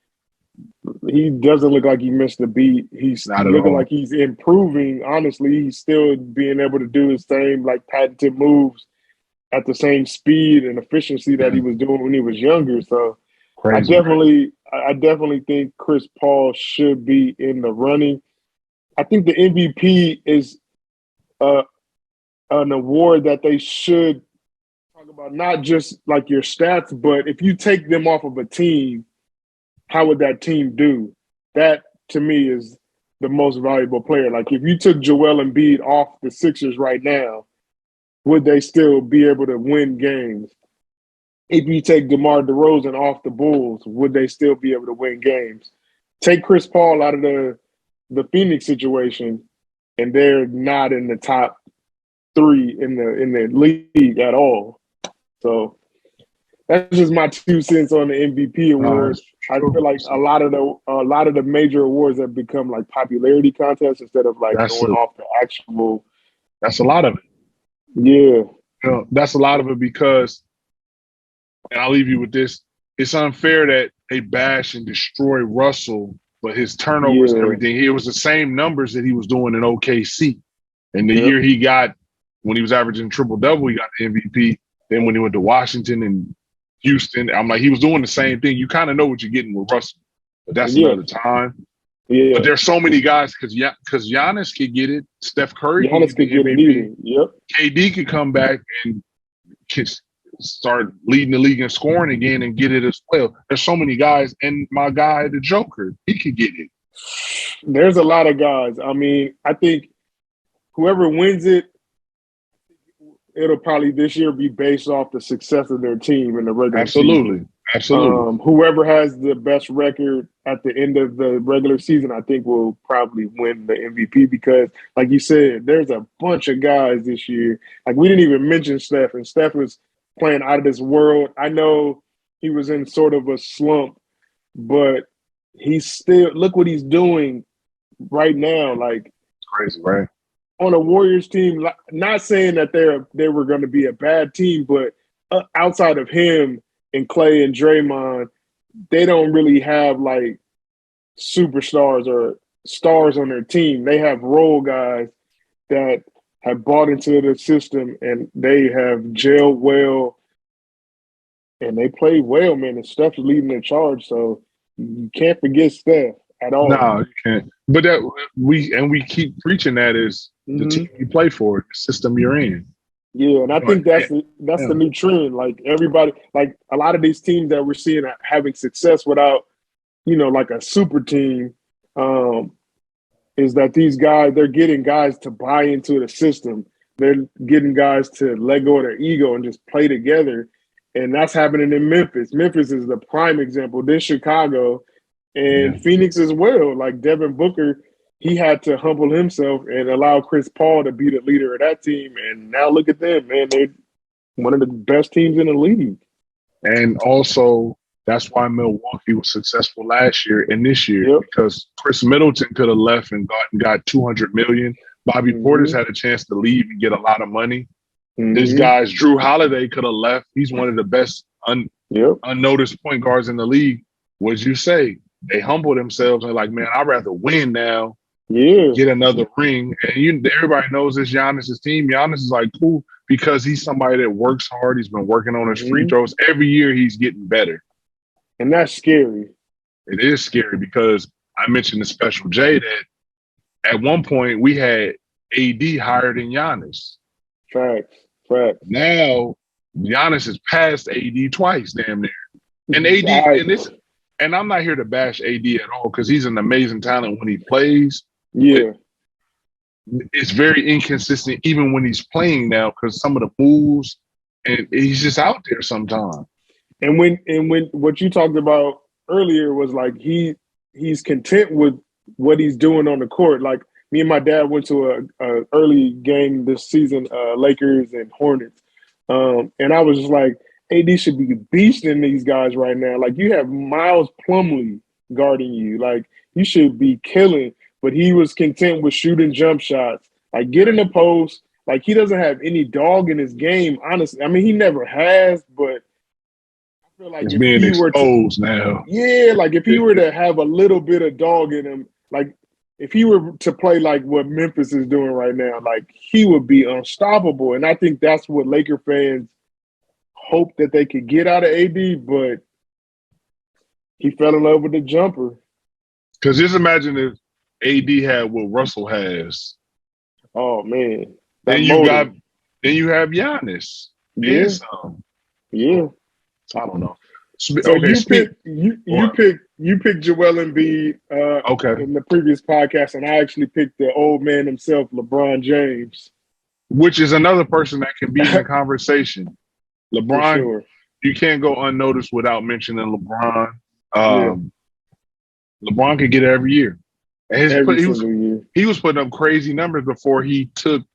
[SPEAKER 3] He doesn't look like he missed a beat. He's
[SPEAKER 2] Not at
[SPEAKER 3] looking
[SPEAKER 2] all.
[SPEAKER 3] like he's improving. Honestly, he's still being able to do his same like patented moves at the same speed and efficiency that he was doing when he was younger. So
[SPEAKER 2] Crazy.
[SPEAKER 3] I definitely think Chris Paul should be in the running. I think the MVP is an award that they should talk about, not just like your stats, but if you take them off of a team, how would that team do? That, to me, is the most valuable player. Like, if you took Joel Embiid off the Sixers right now, would they still be able to win games? If you take DeMar DeRozan off the Bulls, would they still be able to win games? Take Chris Paul out of the Phoenix situation, and they're not in the top 3 in the league at all. So that's just my 2 cents on the MVP award. I feel like a lot of the major awards have become like popularity contests instead of like going off the actual.
[SPEAKER 2] That's a lot of it.
[SPEAKER 3] Yeah,
[SPEAKER 2] that's a lot of it because, and I'll leave you with this: it's unfair that they bash and destroy Russell, but his turnovers and everything, it was the same numbers that he was doing in OKC. And the year he got, when he was averaging triple-double, he got the MVP. Then when he went to Washington and Houston, I'm like, he was doing the same thing. You kind of know what you're getting with Russell, but that's another time. Yeah. But there's so many guys because Giannis could get it. Steph Curry
[SPEAKER 3] could get it. Yep.
[SPEAKER 2] KD could come back and start leading the league in scoring again and get it as well. There's so many guys. And my guy, the Joker, he could get it.
[SPEAKER 3] There's a lot of guys. I mean, I think whoever wins it, it'll probably this year be based off the success of their team in the regular season.
[SPEAKER 2] Absolutely.
[SPEAKER 3] Whoever has the best record at the end of the regular season, I think will probably win the MVP because, like you said, there's a bunch of guys this year. Like, we didn't even mention Steph, and Steph was playing out of this world. I know he was in sort of a slump, but he's still – look what he's doing right now. Like,
[SPEAKER 2] crazy, right?
[SPEAKER 3] On a Warriors team, not saying that they were going to be a bad team, but outside of him and Clay and Draymond, they don't really have like superstars or stars on their team. They have role guys that have bought into the system and they have gelled well and they play well, man. And Steph's leading the charge, so you can't forget Steph at all.
[SPEAKER 2] No, you can't. But that we keep preaching that is the team you play for, the system you're in.
[SPEAKER 3] Yeah, and I think that's the new trend. Like, everybody, like a lot of these teams that we're seeing having success without, like a super team, is that these guys, they're getting guys to buy into the system. They're getting guys to let go of their ego and just play together. And that's happening in Memphis. Memphis is the prime example. Then Chicago and Phoenix as well. Like Devin Booker, he had to humble himself and allow Chris Paul to be the leader of that team. And now look at them, man. They're one of the best teams in the league.
[SPEAKER 2] And also, that's why Milwaukee was successful last year and this year because Chris Middleton could have left and got $200 million. Bobby Portis had a chance to leave and get a lot of money. These guys, Drew Holiday could have left. He's one of the best unnoticed point guards in the league. What'd you say? They humbled themselves and like, man, I'd rather win now. Get another ring. And everybody knows this Giannis' team. Giannis is like, cool, because he's somebody that works hard. He's been working on his free throws. Every year he's getting better.
[SPEAKER 3] And that's scary.
[SPEAKER 2] It is scary because I mentioned the Special J that at one point we had AD higher than Giannis.
[SPEAKER 3] Facts.
[SPEAKER 2] Now Giannis has passed AD twice, damn near. And AD, and I'm not here to bash AD at all because he's an amazing talent when he plays.
[SPEAKER 3] Yeah.
[SPEAKER 2] It's very inconsistent even when he's playing now because some of the moves, and he's just out there sometimes.
[SPEAKER 3] And when what you talked about earlier was like he's content with what he's doing on the court. Like, me and my dad went to a early game this season, Lakers and Hornets. And I was just like, AD should be beasting these guys right now. Like, you have Miles Plumlee guarding you. Like, you should be killing. But he was content with shooting jump shots. Like, get in the post. Like, he doesn't have any dog in his game, honestly. I mean, he never has, but I feel like
[SPEAKER 2] It's
[SPEAKER 3] if
[SPEAKER 2] being
[SPEAKER 3] he were to,
[SPEAKER 2] exposed now.
[SPEAKER 3] yeah, like if he were to have a little bit of dog in him, like if he were to play like what Memphis is doing right now, like he would be unstoppable. And I think that's what Laker fans hope that they could get out of AD, but he fell in love with the jumper.
[SPEAKER 2] Because just imagine if AD had what Russell has.
[SPEAKER 3] Oh man.
[SPEAKER 2] Then you have Giannis.
[SPEAKER 3] Yeah.
[SPEAKER 2] And some.
[SPEAKER 3] Yeah.
[SPEAKER 2] I don't know.
[SPEAKER 3] So
[SPEAKER 2] okay,
[SPEAKER 3] you picked Joel Embiid
[SPEAKER 2] okay.
[SPEAKER 3] in the previous podcast, and I actually picked the old man himself, LeBron James.
[SPEAKER 2] Which is another person that can be in the conversation. LeBron,
[SPEAKER 3] sure.
[SPEAKER 2] You can't go unnoticed without mentioning LeBron.
[SPEAKER 3] Yeah.
[SPEAKER 2] LeBron could get it every year. And
[SPEAKER 3] year.
[SPEAKER 2] He was putting up crazy numbers before he took a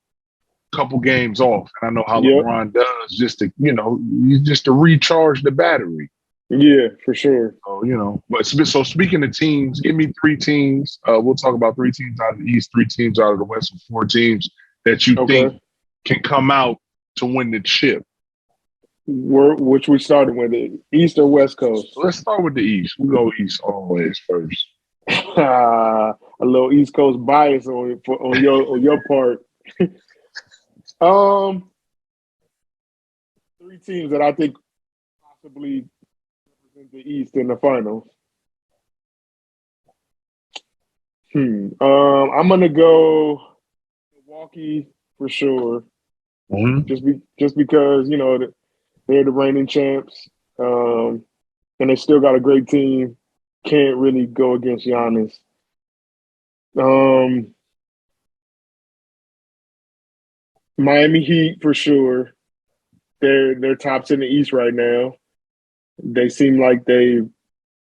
[SPEAKER 2] couple games off. And I know how LeBron does just to recharge the battery.
[SPEAKER 3] Yeah, for sure.
[SPEAKER 2] So, but so speaking of teams, give me 3 teams. We'll talk about 3 teams out of the East, 3 teams out of the West, and 4 teams that you think can come out to win the chip.
[SPEAKER 3] Which we started with, the East or West Coast?
[SPEAKER 2] Let's start with the East. We go East always first.
[SPEAKER 3] A little East Coast bias on your part. 3 teams that I think possibly represent the East in the finals. I'm gonna go Milwaukee for sure.
[SPEAKER 2] Mm-hmm.
[SPEAKER 3] Just because they're the reigning champs, and they still got a great team. Can't really go against Giannis. Miami Heat for sure. They're tops in the East right now. They seem like they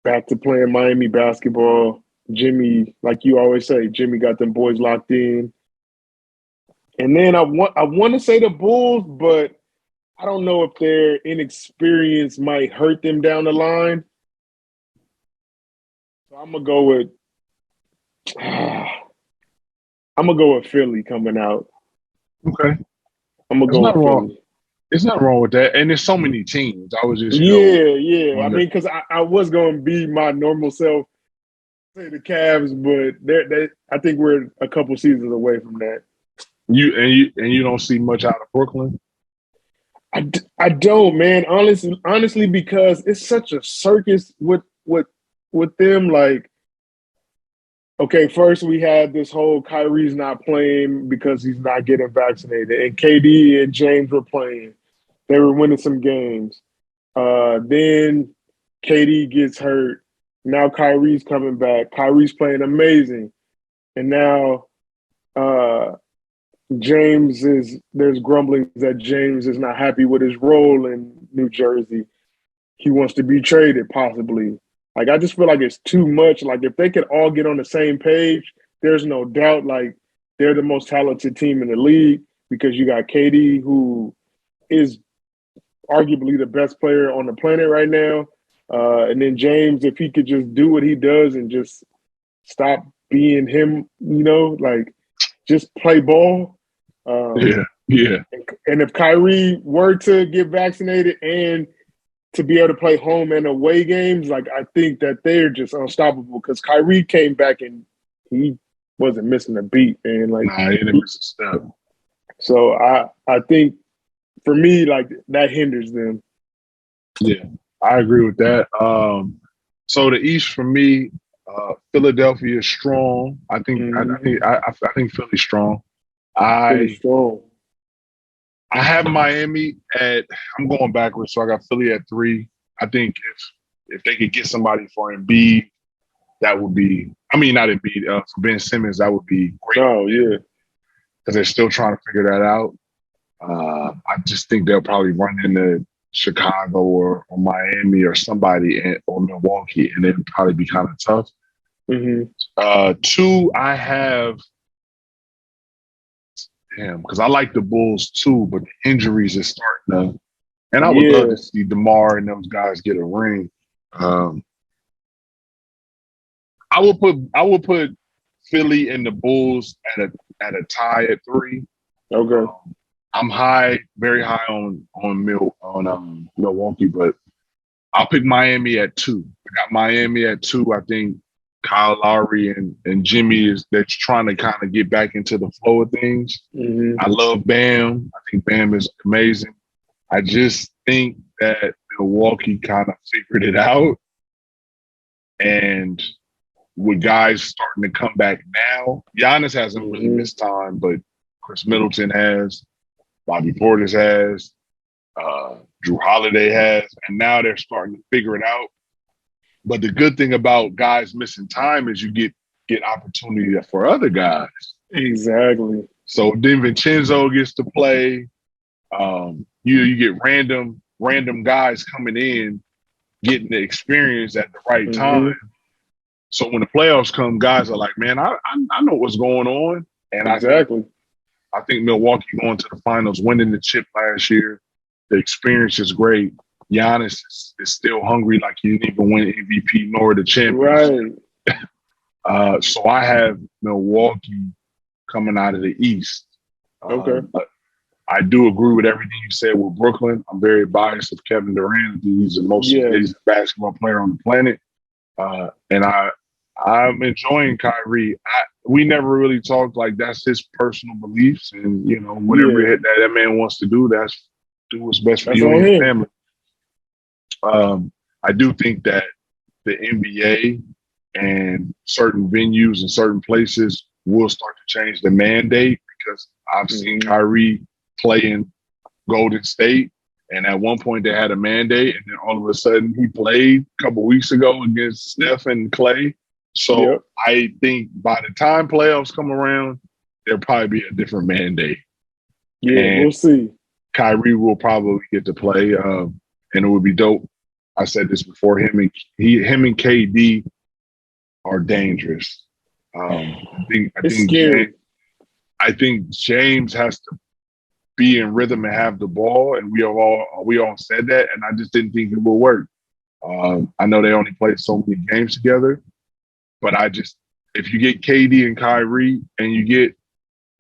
[SPEAKER 3] back to playing Miami basketball. Jimmy, like you always say, Jimmy got them boys locked in. And then I want to say the Bulls, but I don't know if their inexperience might hurt them down the line. So I'm gonna go with Philly coming out.
[SPEAKER 2] Okay.
[SPEAKER 3] I'm gonna go with Philly.
[SPEAKER 2] There's nothing wrong with that. And there's so many teams. I was just
[SPEAKER 3] yeah. I mean, because I was gonna be my normal self, say the Cavs, but I think we're a couple seasons away from that.
[SPEAKER 2] You don't see much out of Brooklyn?
[SPEAKER 3] I don't, man. Honestly, because it's such a circus with them. Like, okay, first we had this whole Kyrie's not playing because he's not getting vaccinated, and KD and James were playing. They were winning some games. Then KD gets hurt. Now Kyrie's coming back. Kyrie's playing amazing, and now there's grumblings that James is not happy with his role in New Jersey. He wants to be traded, possibly. Like, I just feel like it's too much. Like, if they could all get on the same page, there's no doubt, like, they're the most talented team in the league because you got KD, who is arguably the best player on the planet right now. And then James, if he could just do what he does and just stop being him, like, just play ball.
[SPEAKER 2] Yeah.
[SPEAKER 3] And if Kyrie were to get vaccinated and to be able to play home and away games, like, I think that they're just unstoppable because Kyrie came back and he wasn't missing a beat, and like,
[SPEAKER 2] he didn't miss a step.
[SPEAKER 3] So I think for me, like, that hinders them.
[SPEAKER 2] Yeah, I agree with that. So the East for me, Philadelphia is strong. I think I think Philly's strong.
[SPEAKER 3] Philly's strong.
[SPEAKER 2] I have Miami I'm going backwards, so I got Philly at 3. I think if they could get somebody for Embiid, that would be, not Embiid, for Ben Simmons, that would be great.
[SPEAKER 3] Oh, yeah.
[SPEAKER 2] Because they're still trying to figure that out. I just think they'll probably run into Chicago or Miami or somebody or Milwaukee, and it'll probably be kind of tough.
[SPEAKER 3] Mm-hmm.
[SPEAKER 2] 2, I have because I like the Bulls too, but the injuries are starting to, and I would love to see DeMar and those guys get a ring. I will put Philly and the Bulls at a tie at 3.
[SPEAKER 3] Okay.
[SPEAKER 2] I'm very high on Milwaukee, but I'll pick Miami at 2. I got Miami at 2. I think Kyle Lowry and Jimmy they're trying to kind of get back into the flow of things.
[SPEAKER 3] Mm-hmm.
[SPEAKER 2] I love Bam. I think Bam is amazing. I just think that Milwaukee kind of figured it out. And with guys starting to come back now, Giannis hasn't really missed time, but Chris Middleton has, Bobby Portis has, Drew Holiday has, and now they're starting to figure it out. But the good thing about guys missing time is you get opportunity for other guys.
[SPEAKER 3] Exactly.
[SPEAKER 2] So DiVincenzo gets to play. You get random guys coming in, getting the experience at the right time. So when the playoffs come, guys are like, man, I know what's going on. And
[SPEAKER 3] exactly.
[SPEAKER 2] I think Milwaukee going to the finals, winning the chip last year, the experience is great. Giannis is still hungry like he didn't even win MVP nor the championship.
[SPEAKER 3] Right.
[SPEAKER 2] So I have Milwaukee coming out of the East.
[SPEAKER 3] Okay.
[SPEAKER 2] I do agree with everything you said with Brooklyn. I'm very biased of Kevin Durant. He's the most amazing basketball player on the planet. And I'm enjoying Kyrie. We never really talked like that's his personal beliefs. And, whatever that man wants to do, do what's best for you and your family. I do think that the NBA and certain venues and certain places will start to change the mandate because I've seen Kyrie play in Golden State, and at one point they had a mandate, and then all of a sudden he played a couple weeks ago against Steph and Clay. So I think by the time playoffs come around, there'll probably be a different mandate.
[SPEAKER 3] Yeah, and we'll see.
[SPEAKER 2] Kyrie will probably get to play, and it would be dope. I said this before. Him and KD are dangerous. I think James has to be in rhythm and have the ball, and we all said that, and I just didn't think it would work. I know they only played so many games together, but if you get KD and Kyrie and you get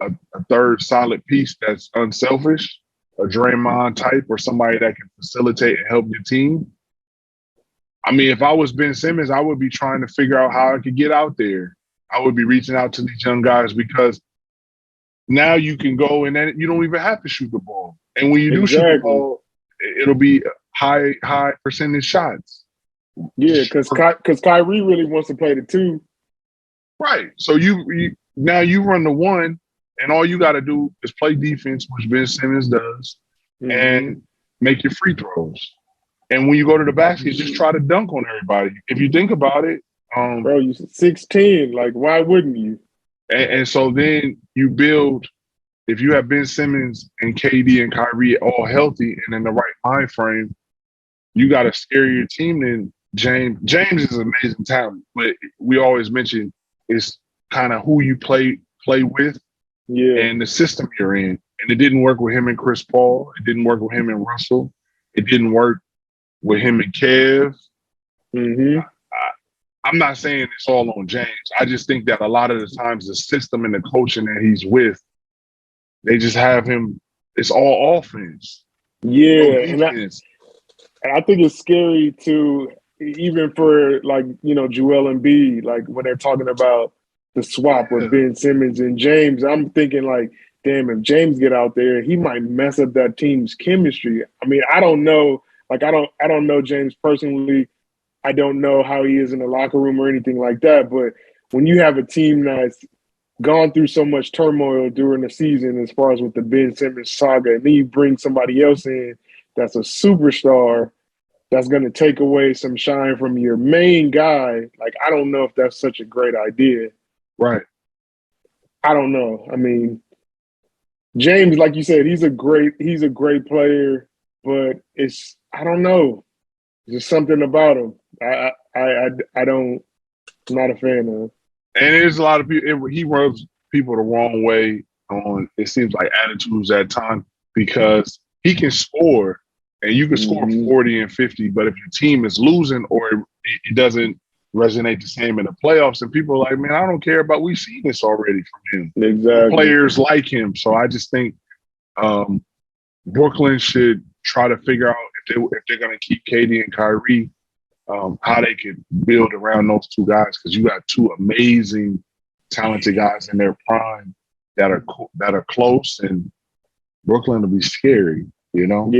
[SPEAKER 2] a third solid piece that's unselfish, a Draymond type or somebody that can facilitate and help your team. I mean, if I was Ben Simmons, I would be trying to figure out how I could get out there. I would be reaching out to these young guys because now you can go and then you don't even have to shoot the ball. And when you do shoot the ball, it'll be high percentage shots.
[SPEAKER 3] Yeah, because Kyrie really wants to play the 2.
[SPEAKER 2] Right. So you now you run the 1, and all you got to do is play defense, which Ben Simmons does, and make your free throws. And when you go to the basket, just try to dunk on everybody. If you think about it,
[SPEAKER 3] bro, you 6'10", like why wouldn't you?
[SPEAKER 2] And so then you build. If you have Ben Simmons and KD and Kyrie all healthy and in the right mind frame, you got a scarier team than James. James is an amazing talent, but we always mention it's kind of who you play with, and the system you're in. And it didn't work with him and Chris Paul. It didn't work with him and Russell. It didn't work with him and Kev. I'm not saying it's all on James. I just think that a lot of the times the system and the coaching that he's with, they just have him. It's all offense.
[SPEAKER 3] Yeah, and I think it's scary too, even for Joel Embiid, like when they're talking about the swap with Ben Simmons and James. I'm thinking like, damn, if James get out there, he might mess up that team's chemistry. I mean, I don't know. Like I don't know James personally. I don't know how he is in the locker room or anything like that. But when you have a team that's gone through so much turmoil during the season, as far as with the Ben Simmons saga, and then you bring somebody else in that's a superstar that's going to take away some shine from your main guy. Like, I don't know if that's such a great idea.
[SPEAKER 2] Right.
[SPEAKER 3] I don't know. I mean, James, like you said, he's a great player, but I don't know. There's something about him. I'm not a fan of.
[SPEAKER 2] And there's a lot of people. He rubs people the wrong way on. It seems like attitudes at times because he can score, and you can score 40 and 50. But if your team is losing or it doesn't resonate the same in the playoffs. And people are like, man, I don't care about. We've seen this already from him.
[SPEAKER 3] Exactly.
[SPEAKER 2] Players like him. So I just think Brooklyn should try to figure out if they're going to keep KD and Kyrie, how they could build around those two guys, because you got two amazing, talented guys in their prime that are close, and Brooklyn will be scary, you know?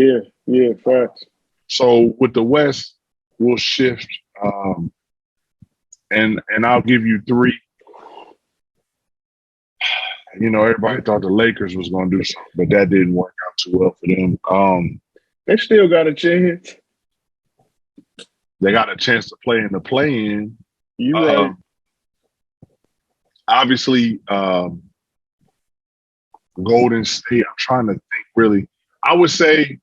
[SPEAKER 3] Yeah, facts.
[SPEAKER 2] So with the West, we'll shift, and I'll give you three. You know, everybody thought the Lakers was going to do something, but that didn't work out too well for them.
[SPEAKER 3] They still got a chance.
[SPEAKER 2] They got a chance to play in the play-in.
[SPEAKER 3] You right.
[SPEAKER 2] Obviously, Golden State, I'm trying to think really. I would say,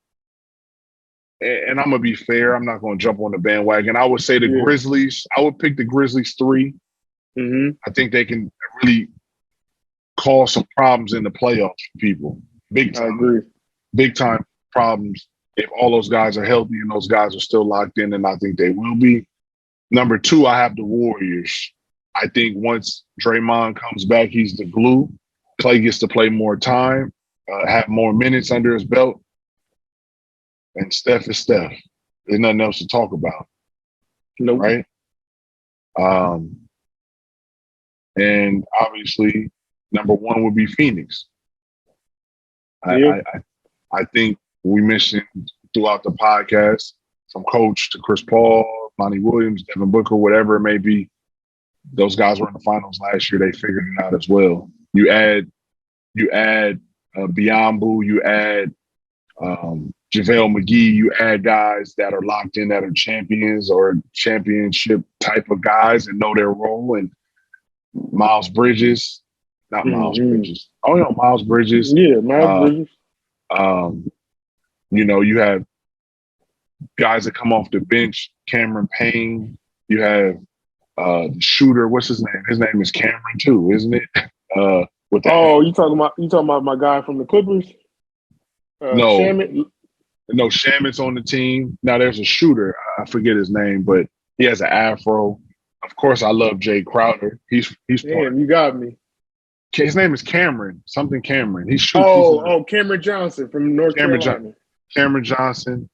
[SPEAKER 2] and I'm going to be fair, I'm not going to jump on the bandwagon. I would say the Grizzlies. I would pick the Grizzlies 3.
[SPEAKER 3] Mm-hmm.
[SPEAKER 2] I think they can really cause some problems in the playoffs for people. Big time.
[SPEAKER 3] I agree.
[SPEAKER 2] Big time problems if all those guys are healthy and those guys are still locked in, and I think they will be. Number 2, I have the Warriors. I think once Draymond comes back, he's the glue. Clay gets to play more time, have more minutes under his belt. And Steph is Steph. There's nothing else to talk about.
[SPEAKER 3] Nope.
[SPEAKER 2] Right? And obviously, number 1 would be Phoenix. I think we mentioned throughout the podcast, from coach to Chris Paul, Monty Williams, Devin Booker, whatever it may be, those guys were in the finals last year. They figured it out as well. You add Biyombo, you add JaVale McGee, you add guys that are locked in, that are champions or championship type of guys and know their role, and Miles Bridges. Miles Bridges. Oh, no, Miles Bridges.
[SPEAKER 3] Yeah, Miles Bridges.
[SPEAKER 2] You know, you have guys that come off the bench, Cameron Payne. You have the shooter. What's his name? His name is Cameron too, isn't it?
[SPEAKER 3] You talking about my guy from the Clippers?
[SPEAKER 2] No,
[SPEAKER 3] Shamet?
[SPEAKER 2] No, Shamet's on the team. Now there's a shooter. I forget his name, but he has an afro. Of course, I love Jay Crowder. He's
[SPEAKER 3] Damn, you got me.
[SPEAKER 2] His name is Cameron. Something Cameron. He shoots.
[SPEAKER 3] Cameron Johnson from North Carolina.
[SPEAKER 2] Cameron Johnson,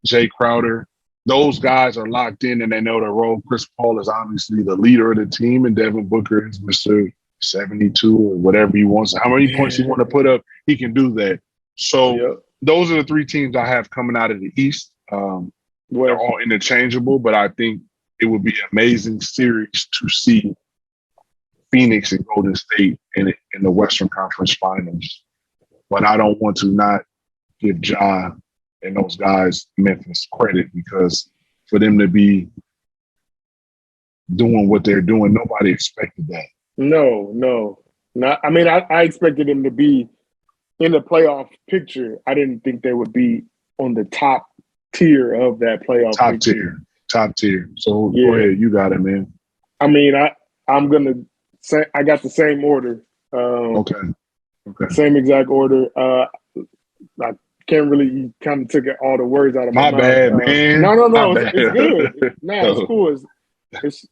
[SPEAKER 2] Jay Crowder. Those guys are locked in and they know their role. Chris Paul is obviously the leader of the team, and Devin Booker is Mr. 72 or whatever he wants. How many points he want to put up, he can do that. So those are the 3 teams I have coming out of the East. They're all interchangeable, but I think it would be an amazing series to see Phoenix and Golden State in the Western Conference Finals. But I don't want to not give Ja and those guys Memphis credit, because for them to be doing what they're doing, nobody expected that.
[SPEAKER 3] No. I mean, I expected them to be in the playoff picture. I didn't think they would be on the top tier of that playoff picture.
[SPEAKER 2] Top tier. So go ahead. You got it, man.
[SPEAKER 3] I mean, I'm going to say I got the same order.
[SPEAKER 2] Okay.
[SPEAKER 3] Same exact order. I can't really, you kind of took all the words out of my mouth.
[SPEAKER 2] Bad, man.
[SPEAKER 3] No. It's good. It's cool.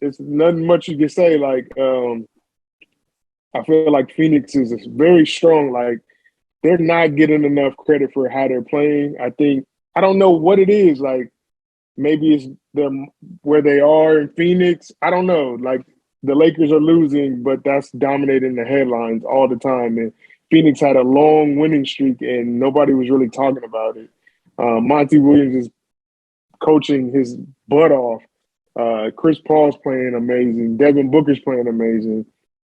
[SPEAKER 3] It's nothing much you can say. Like, I feel like Phoenix is very strong. Like, they're not getting enough credit for how they're playing. I don't know what it is. Like, maybe it's them where they are in Phoenix. I don't know. Like, the Lakers are losing, but that's dominating the headlines all the time. And Phoenix had a long winning streak, and nobody was really talking about it. Monty Williams is coaching his butt off. Chris Paul's playing amazing. Devin Booker's playing amazing.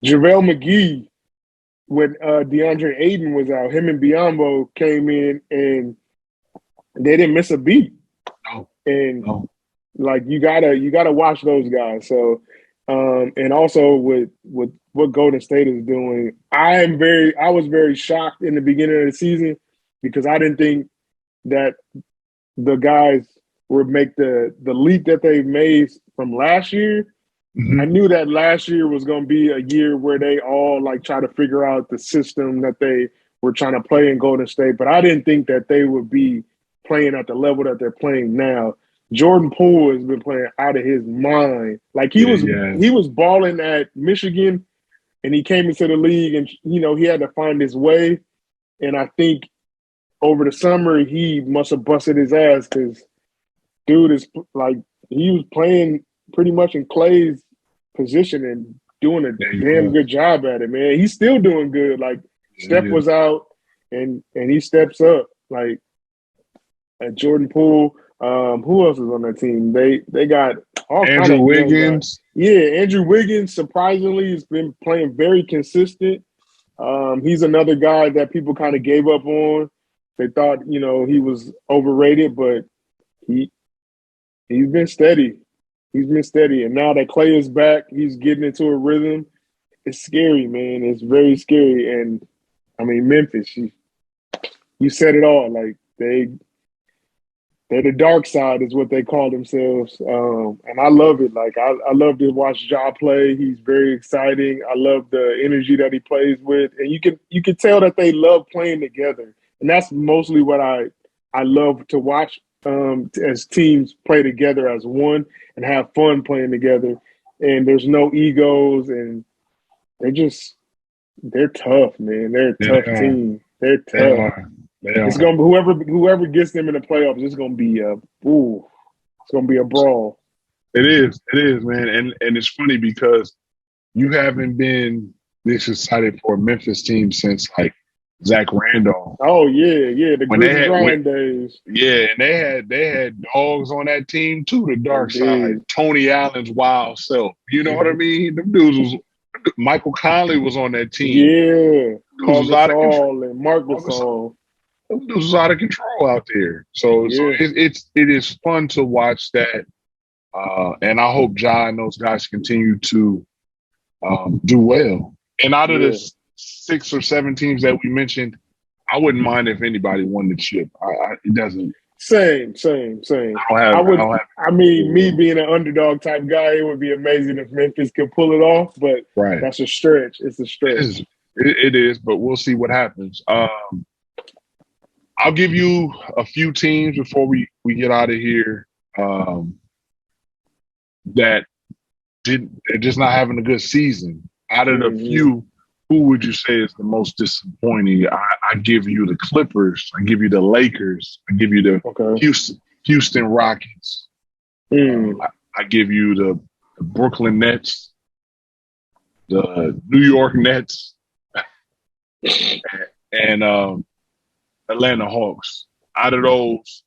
[SPEAKER 3] JaVale McGee, when DeAndre Ayton was out, him and Biyombo came in and they didn't miss a beat. Like, you gotta watch those guys. So, and also with what Golden State is doing, I was very shocked in the beginning of the season, because I didn't think that the guys would make the leap that they made from last year. Mm-hmm. I knew that last year was going to be a year where they all like try to figure out the system that they were trying to play in Golden State, but I didn't think that they would be playing at the level that they're playing now. Jordan Poole has been playing out of his mind. Like he was balling at Michigan, and he came into the league, and he had to find his way. And I think over the summer he must have busted his ass because dude is like he was playing pretty much in Clay's position and doing a damn good job at it, man. He's still doing good. Like Steph was out, and he steps up. Like at Jordan Poole. Who else is on that team? They got all
[SPEAKER 2] Andrew Wiggins.
[SPEAKER 3] Yeah, Andrew Wiggins surprisingly has been playing very consistent. He's another guy that people kind of gave up on. They thought, he was overrated, but he's been steady. He's been steady. And now that Clay is back, he's getting into a rhythm. It's scary, man. It's very scary. And I mean, Memphis, you said it all. Like they're the dark side is what they call themselves. And I love it. Like I love to watch Ja play. He's very exciting. I love the energy that he plays with. And you can tell that they love playing together. And that's mostly what I love to watch as teams play together as one and have fun playing together. And there's no egos, and they're tough, man. They're a tough team. They're tough. It's gonna be whoever gets them in the playoffs. It's gonna be it's gonna be a brawl.
[SPEAKER 2] It is, man, and it's funny because you haven't been this excited for a Memphis team since like Zach Randolph.
[SPEAKER 3] Oh yeah, the Grizzlies days.
[SPEAKER 2] Yeah, and they had dogs on that team too. The dark side, Tony Allen's wild self. You know what I mean? Them dudes was Michael Conley was on that team.
[SPEAKER 3] Yeah, Marc Gasol.
[SPEAKER 2] This was out of control out there. So it is fun to watch that. And I hope Ja and those guys continue to do well. And out of the 6 or 7 teams that we mentioned, I wouldn't mind if anybody won the chip. It doesn't.
[SPEAKER 3] Same. Me being an underdog type guy, it would be amazing if Memphis could pull it off, but that's a stretch. It's a stretch.
[SPEAKER 2] It is, but we'll see what happens. I'll give you a few teams before we get out of here that they're just not having a good season. Out of the few, who would you say is the most disappointing? I give you the Clippers. I give you the Lakers. I give you the Houston Rockets. I give you the Brooklyn Nets, the New York Nets, and Atlanta Hawks. Out of those,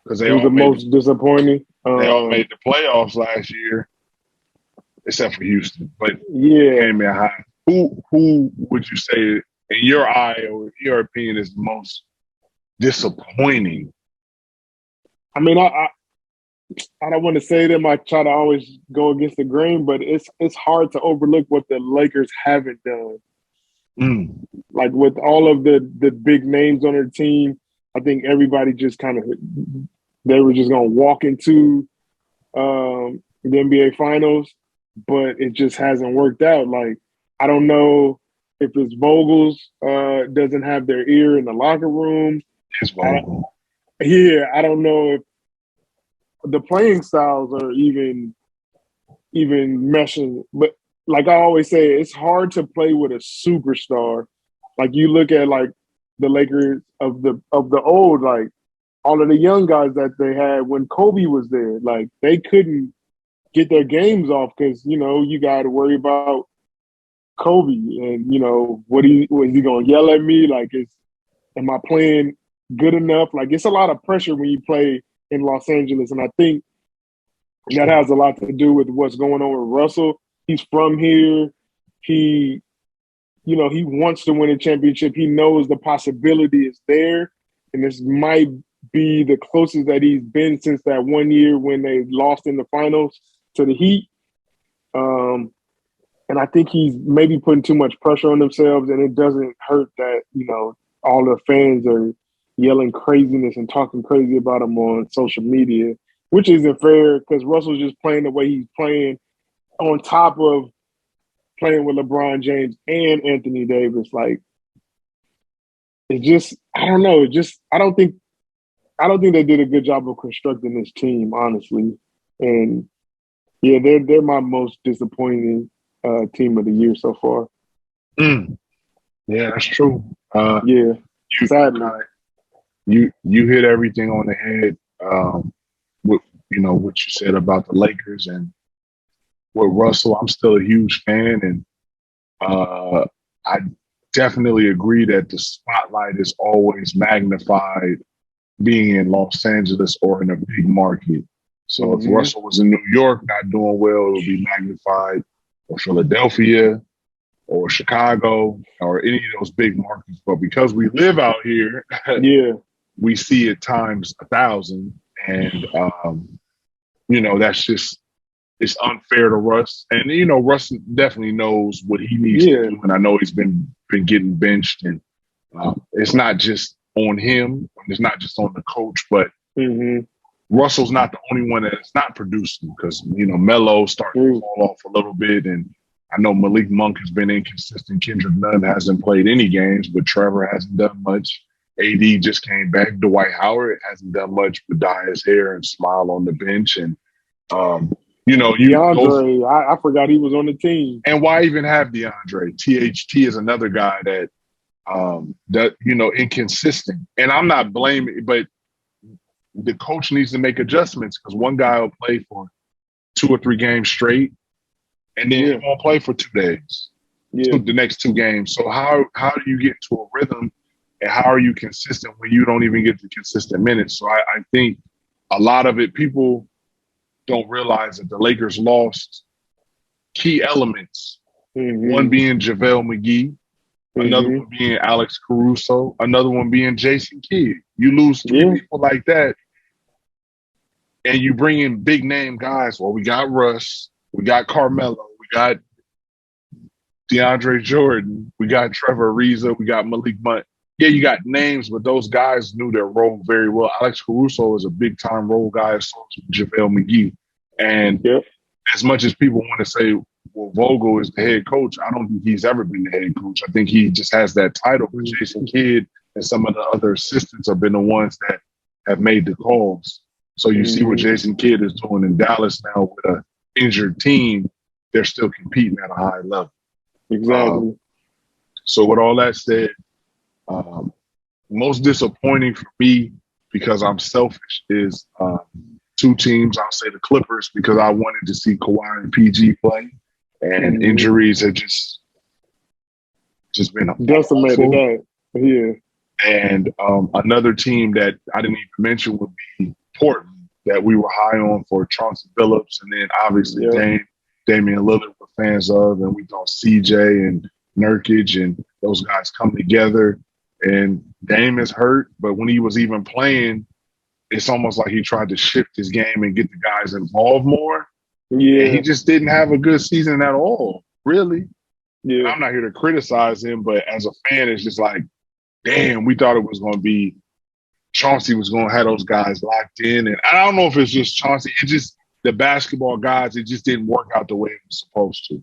[SPEAKER 2] because they all
[SPEAKER 3] most disappointing.
[SPEAKER 2] They all made the playoffs last year, except for Houston. But came in high. Who would you say, in your eye or your opinion, is the most disappointing?
[SPEAKER 3] I mean, I don't want to say them. I try to always go against the grain, but it's hard to overlook what the Lakers haven't done. Like with all of the big names on their team, I think everybody just they were just going to walk into the NBA Finals, but it just hasn't worked out. Like, I don't know if it's Vogel's doesn't have their ear in the locker room.
[SPEAKER 2] It's Vogel.
[SPEAKER 3] I don't know if the playing styles are even meshing. But like I always say, it's hard to play with a superstar. Like you look at like the Lakers of the old, like all of the young guys that they had when Kobe was there, like they couldn't get their games off because you got to worry about Kobe and was he going to yell at me? Like, am I playing good enough? Like, it's a lot of pressure when you play in Los Angeles, and I think that has a lot to do with what's going on with Russell. He's from here. He wants to win a championship. He knows the possibility is there, and this might be the closest that he's been since that one year when they lost in the finals to the Heat. And I think he's maybe putting too much pressure on themselves, and it doesn't hurt that, all the fans are yelling craziness and talking crazy about him on social media, which isn't fair because Russell's just playing the way he's playing on top of playing with LeBron James and Anthony Davis. Like, it just, I don't know. I don't think I don't think they did a good job of constructing this team, honestly. And yeah, they're my most disappointing team of the year so far.
[SPEAKER 2] Mm. Yeah, that's true.
[SPEAKER 3] Yeah, sadly.
[SPEAKER 2] You hit everything on the head. With what you said about the Lakers and with Russell. I'm still a huge fan, and I definitely agree that the spotlight is always magnified being in Los Angeles or in a big market. So if Russell was in New York not doing well, it would be magnified, or Philadelphia or Chicago or any of those big markets. But because we live out here, we see it times 1,000. And, that's just, it's unfair to Russ. And, Russ definitely knows what he needs to do. And I know he's been getting benched. And it's not just on him. It's not just on the coach. But Russell's not the only one that's not producing because, Melo starting to fall off a little bit. And I know Malik Monk has been inconsistent. Kendrick Nunn hasn't played any games, but Trevor hasn't done much. AD just came back. Dwight Howard hasn't done much but dye his hair and smile on the bench. And,
[SPEAKER 3] DeAndre, I forgot he was on the team.
[SPEAKER 2] And why even have DeAndre? THT is another guy that, inconsistent. And I'm not blaming, but the coach needs to make adjustments because one guy will play for 2 or 3 games straight, and then he won't play for 2 days. The next 2 games. So how do you get to a rhythm, and how are you consistent when you don't even get the consistent minutes? So I think a lot of it, people don't realize that the Lakers lost key elements. One being JaVale McGee, another one being Alex Caruso, another one being Jason Kidd. You lose 3 people like that, and you bring in big name guys. Well, we got Russ, we got Carmelo, we got DeAndre Jordan, we got Trevor Ariza, we got Malik Monk. Yeah, you got names, but those guys knew their role very well. Alex Caruso is a big-time role guy, so is JaVale McGee. And as much as people want to say, well, Vogel is the head coach, I don't think he's ever been the head coach. I think he just has that title. But Jason Kidd and some of the other assistants have been the ones that have made the calls. So you see what Jason Kidd is doing in Dallas now with an injured team. They're still competing at a high level.
[SPEAKER 3] Exactly.
[SPEAKER 2] So with all that said, most disappointing for me, because I'm selfish, is 2 teams. I'll say the Clippers, because I wanted to see Kawhi and PG play, and injuries have just been
[SPEAKER 3] decimated that. Yeah.
[SPEAKER 2] And another team that I didn't even mention would be Portland, that we were high on for Chauncey Billups, and then obviously Damian Lillard were fans of, and we thought CJ and Nurkic and those guys come together. And Dame is hurt, but when he was even playing, it's almost like he tried to shift his game and get the guys involved more. Yeah. And he just didn't have a good season at all, really. Yeah. I'm not here to criticize him, but as a fan, it's just like, damn, we thought it was going to be Chauncey was going to have those guys locked in. And I don't know if it's just Chauncey. It just, the basketball guys, it just didn't work out the way it was supposed to.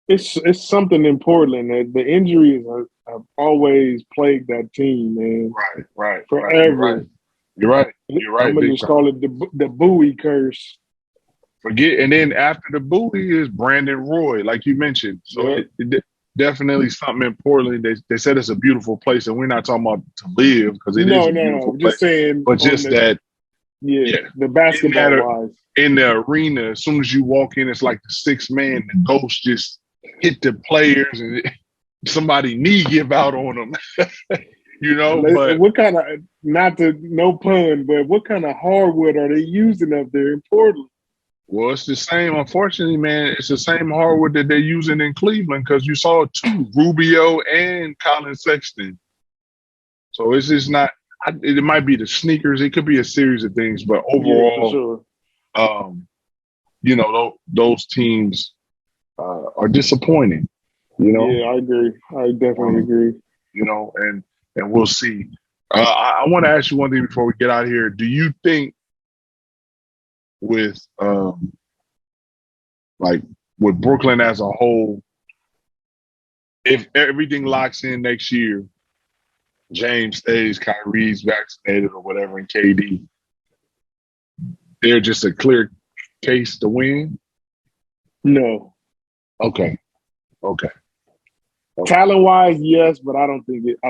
[SPEAKER 3] It's something in Portland. The injuries have always plagued that team, man.
[SPEAKER 2] Right.
[SPEAKER 3] Forever.
[SPEAKER 2] You're right.
[SPEAKER 3] I'm going to just call it the Bowie curse.
[SPEAKER 2] And then after the Bowie is Brandon Roy, like you mentioned. So it definitely something in Portland. They said it's a beautiful place, and we're not talking about to live because it is a beautiful place.
[SPEAKER 3] Just saying.
[SPEAKER 2] But just that.
[SPEAKER 3] Yeah, the basketball-wise.
[SPEAKER 2] In the arena, as soon as you walk in, it's like the 6th man, the ghost just hit the players and somebody knee give out on them. But
[SPEAKER 3] what kind of, no pun, but what kind of hardwood are they using up there in Portland?
[SPEAKER 2] Well, it's the same. Unfortunately, man, it's the same hardwood that they're using in Cleveland because you saw 2, Rubio and Colin Sexton. So it's just not. It might be the sneakers. It could be a series of things, but overall, those teams are disappointing.
[SPEAKER 3] Yeah, I agree. I definitely agree.
[SPEAKER 2] And we'll see. I want to ask you one thing before we get out of here. Do you think with Brooklyn as a whole, if everything locks in next year, James stays, Kyrie's vaccinated or whatever, and KD, they're just a clear case to win?
[SPEAKER 3] No.
[SPEAKER 2] Okay.
[SPEAKER 3] Talent wise, yes, but I don't think it. I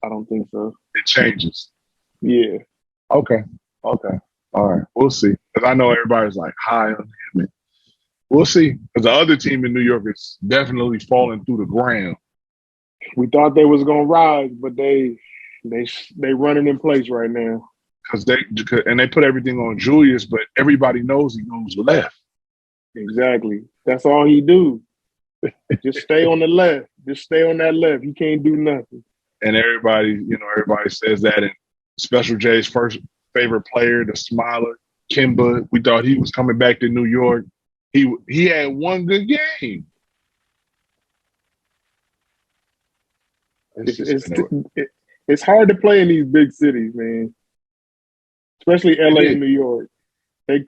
[SPEAKER 3] don't think so.
[SPEAKER 2] It changes.
[SPEAKER 3] Yeah.
[SPEAKER 2] Okay. All right. We'll see. Because I know everybody's like high on him. And we'll see. Because the other team in New York is definitely falling through the ground.
[SPEAKER 3] We thought they was gonna rise, but they running in place right now.
[SPEAKER 2] Because they put everything on Julius, but everybody knows he goes left.
[SPEAKER 3] Exactly. That's all he do. Just stay on the left. Just stay on that left. He can't do nothing.
[SPEAKER 2] And everybody says that. And Special J's first favorite player, the Smiler, Kimba, we thought he was coming back to New York. He had one good game.
[SPEAKER 3] It's hard to play in these big cities, man. Especially LA and New York. The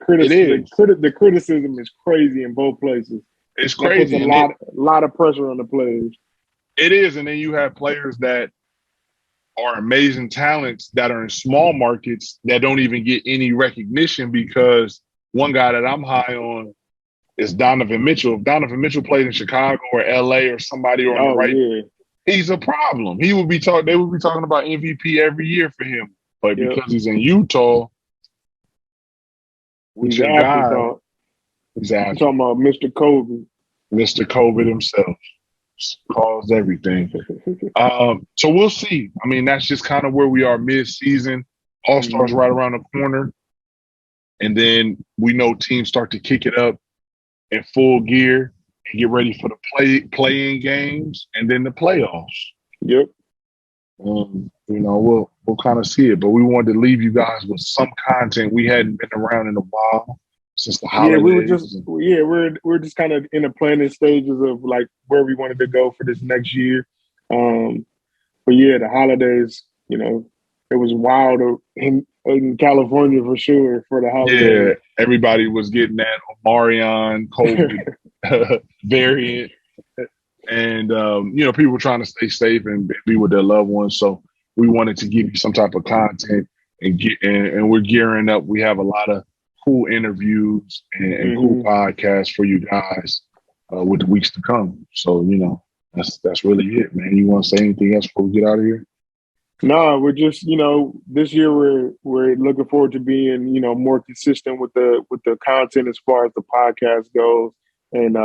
[SPEAKER 3] criticism is crazy in both places.
[SPEAKER 2] It's crazy.
[SPEAKER 3] That puts a lot of pressure on the players.
[SPEAKER 2] It is, and then you have players that are amazing talents that are in small markets that don't even get any recognition because one guy that I'm high on is Donovan Mitchell. If Donovan Mitchell played in Chicago or LA or somebody on the right, he's a problem. They would be talking about MVP every year for him. But because he's in Utah,
[SPEAKER 3] he's an afterthought.
[SPEAKER 2] Exactly.
[SPEAKER 3] I'm talking about Mr. Kobe.
[SPEAKER 2] Mr. COVID himself caused everything. So we'll see. I mean, that's just kind of where we are mid-season. All-Stars right around the corner. And then we know teams start to kick it up in full gear and get ready for the play-in games and then the playoffs.
[SPEAKER 3] Yep.
[SPEAKER 2] We'll kind of see it. But we wanted to leave you guys with some content. We hadn't been around in a while. Since the holidays.
[SPEAKER 3] We're just kind of in the planning stages of like where we wanted to go for this next year. But the holidays, it was wild in California for sure for the holidays.
[SPEAKER 2] Yeah, everybody was getting that Omarion COVID variant, and people were trying to stay safe and be with their loved ones. So we wanted to give you some type of content and we're gearing up. We have a lot of cool interviews and cool podcasts for you guys with the weeks to come. So, that's really it, man. You want to say anything else before we get out of here?
[SPEAKER 3] No, we're just, this year we're looking forward to being, more consistent with the content as far as the podcast goes. And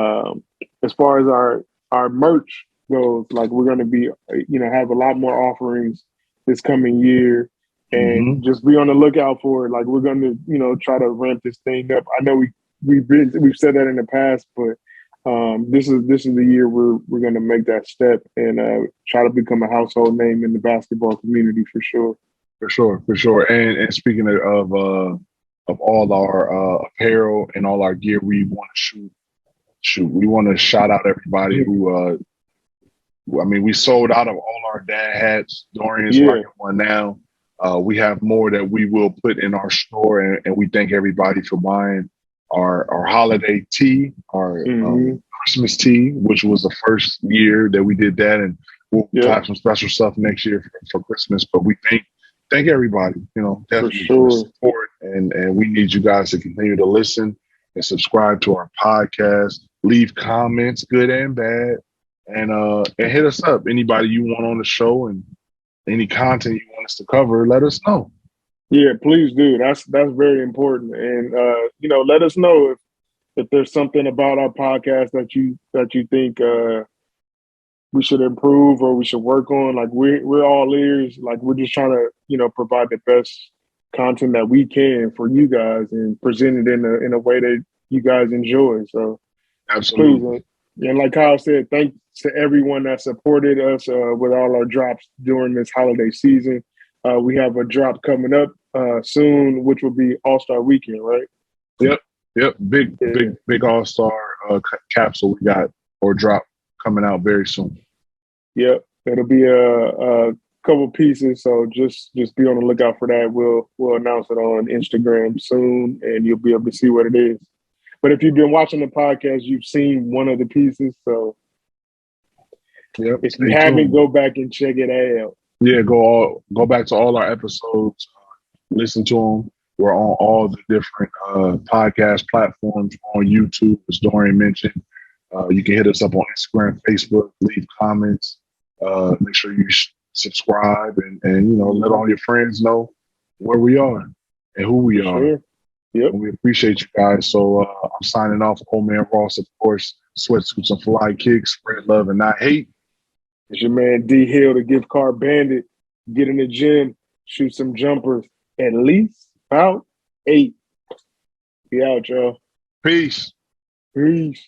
[SPEAKER 3] as far as our merch goes, like we're going to be, have a lot more offerings this coming year. And just be on the lookout for it. Like we're going to, try to ramp this thing up. I know we've said that in the past, but this is the year we're going to make that step and try to become a household name in the basketball community for sure.
[SPEAKER 2] For sure. And speaking of all our apparel and all our gear, we want to shoot. We want to shout out everybody who. We sold out of all our dad hats. Dorian's rocking one now. We have more that we will put in our store, and we thank everybody for buying our holiday tee, our Christmas tee, which was the first year that we did that, and we'll have some special stuff next year for Christmas. But we thank everybody, definitely for support, and we need you guys to continue to listen and subscribe to our podcast, leave comments, good and bad, and hit us up. Anybody you want on the show and any content you want us to cover, let us know.
[SPEAKER 3] Yeah, please do. That's very important. And let us know if there's something about our podcast that you think we should improve or we should work on. Like we're all ears. Like we're just trying to provide the best content that we can for you guys and present it in a way that you guys enjoy. So
[SPEAKER 2] absolutely.
[SPEAKER 3] Please, and like Kyle said, thanks to everyone that supported us with all our drops during this holiday season. We have a drop coming up soon, which will be All-Star Weekend, right?
[SPEAKER 2] Yep. Big All-Star capsule we got or drop coming out very soon.
[SPEAKER 3] Yep. It'll be a couple pieces, so just be on the lookout for that. We'll announce it on Instagram soon, and you'll be able to see what it is. But if you've been watching the podcast, you've seen one of the pieces. So if you haven't, go back and check it out.
[SPEAKER 2] Yeah, go back to all our episodes, listen to them. We're on all the different podcast platforms. We're on YouTube, as Dorian mentioned. You can hit us up on Instagram, Facebook, leave comments. Make sure you subscribe and let all your friends know where we are and who we are.
[SPEAKER 3] Sure. Yep.
[SPEAKER 2] And we appreciate you guys. So I'm signing off. Old Man Ross, of course. Sweatsuits and fly kicks. Spread love and not hate.
[SPEAKER 3] It's your man D Hill, the gift card bandit. Get in the gym, shoot some jumpers, at least about 8. Be out, y'all.
[SPEAKER 2] Peace.
[SPEAKER 3] Peace.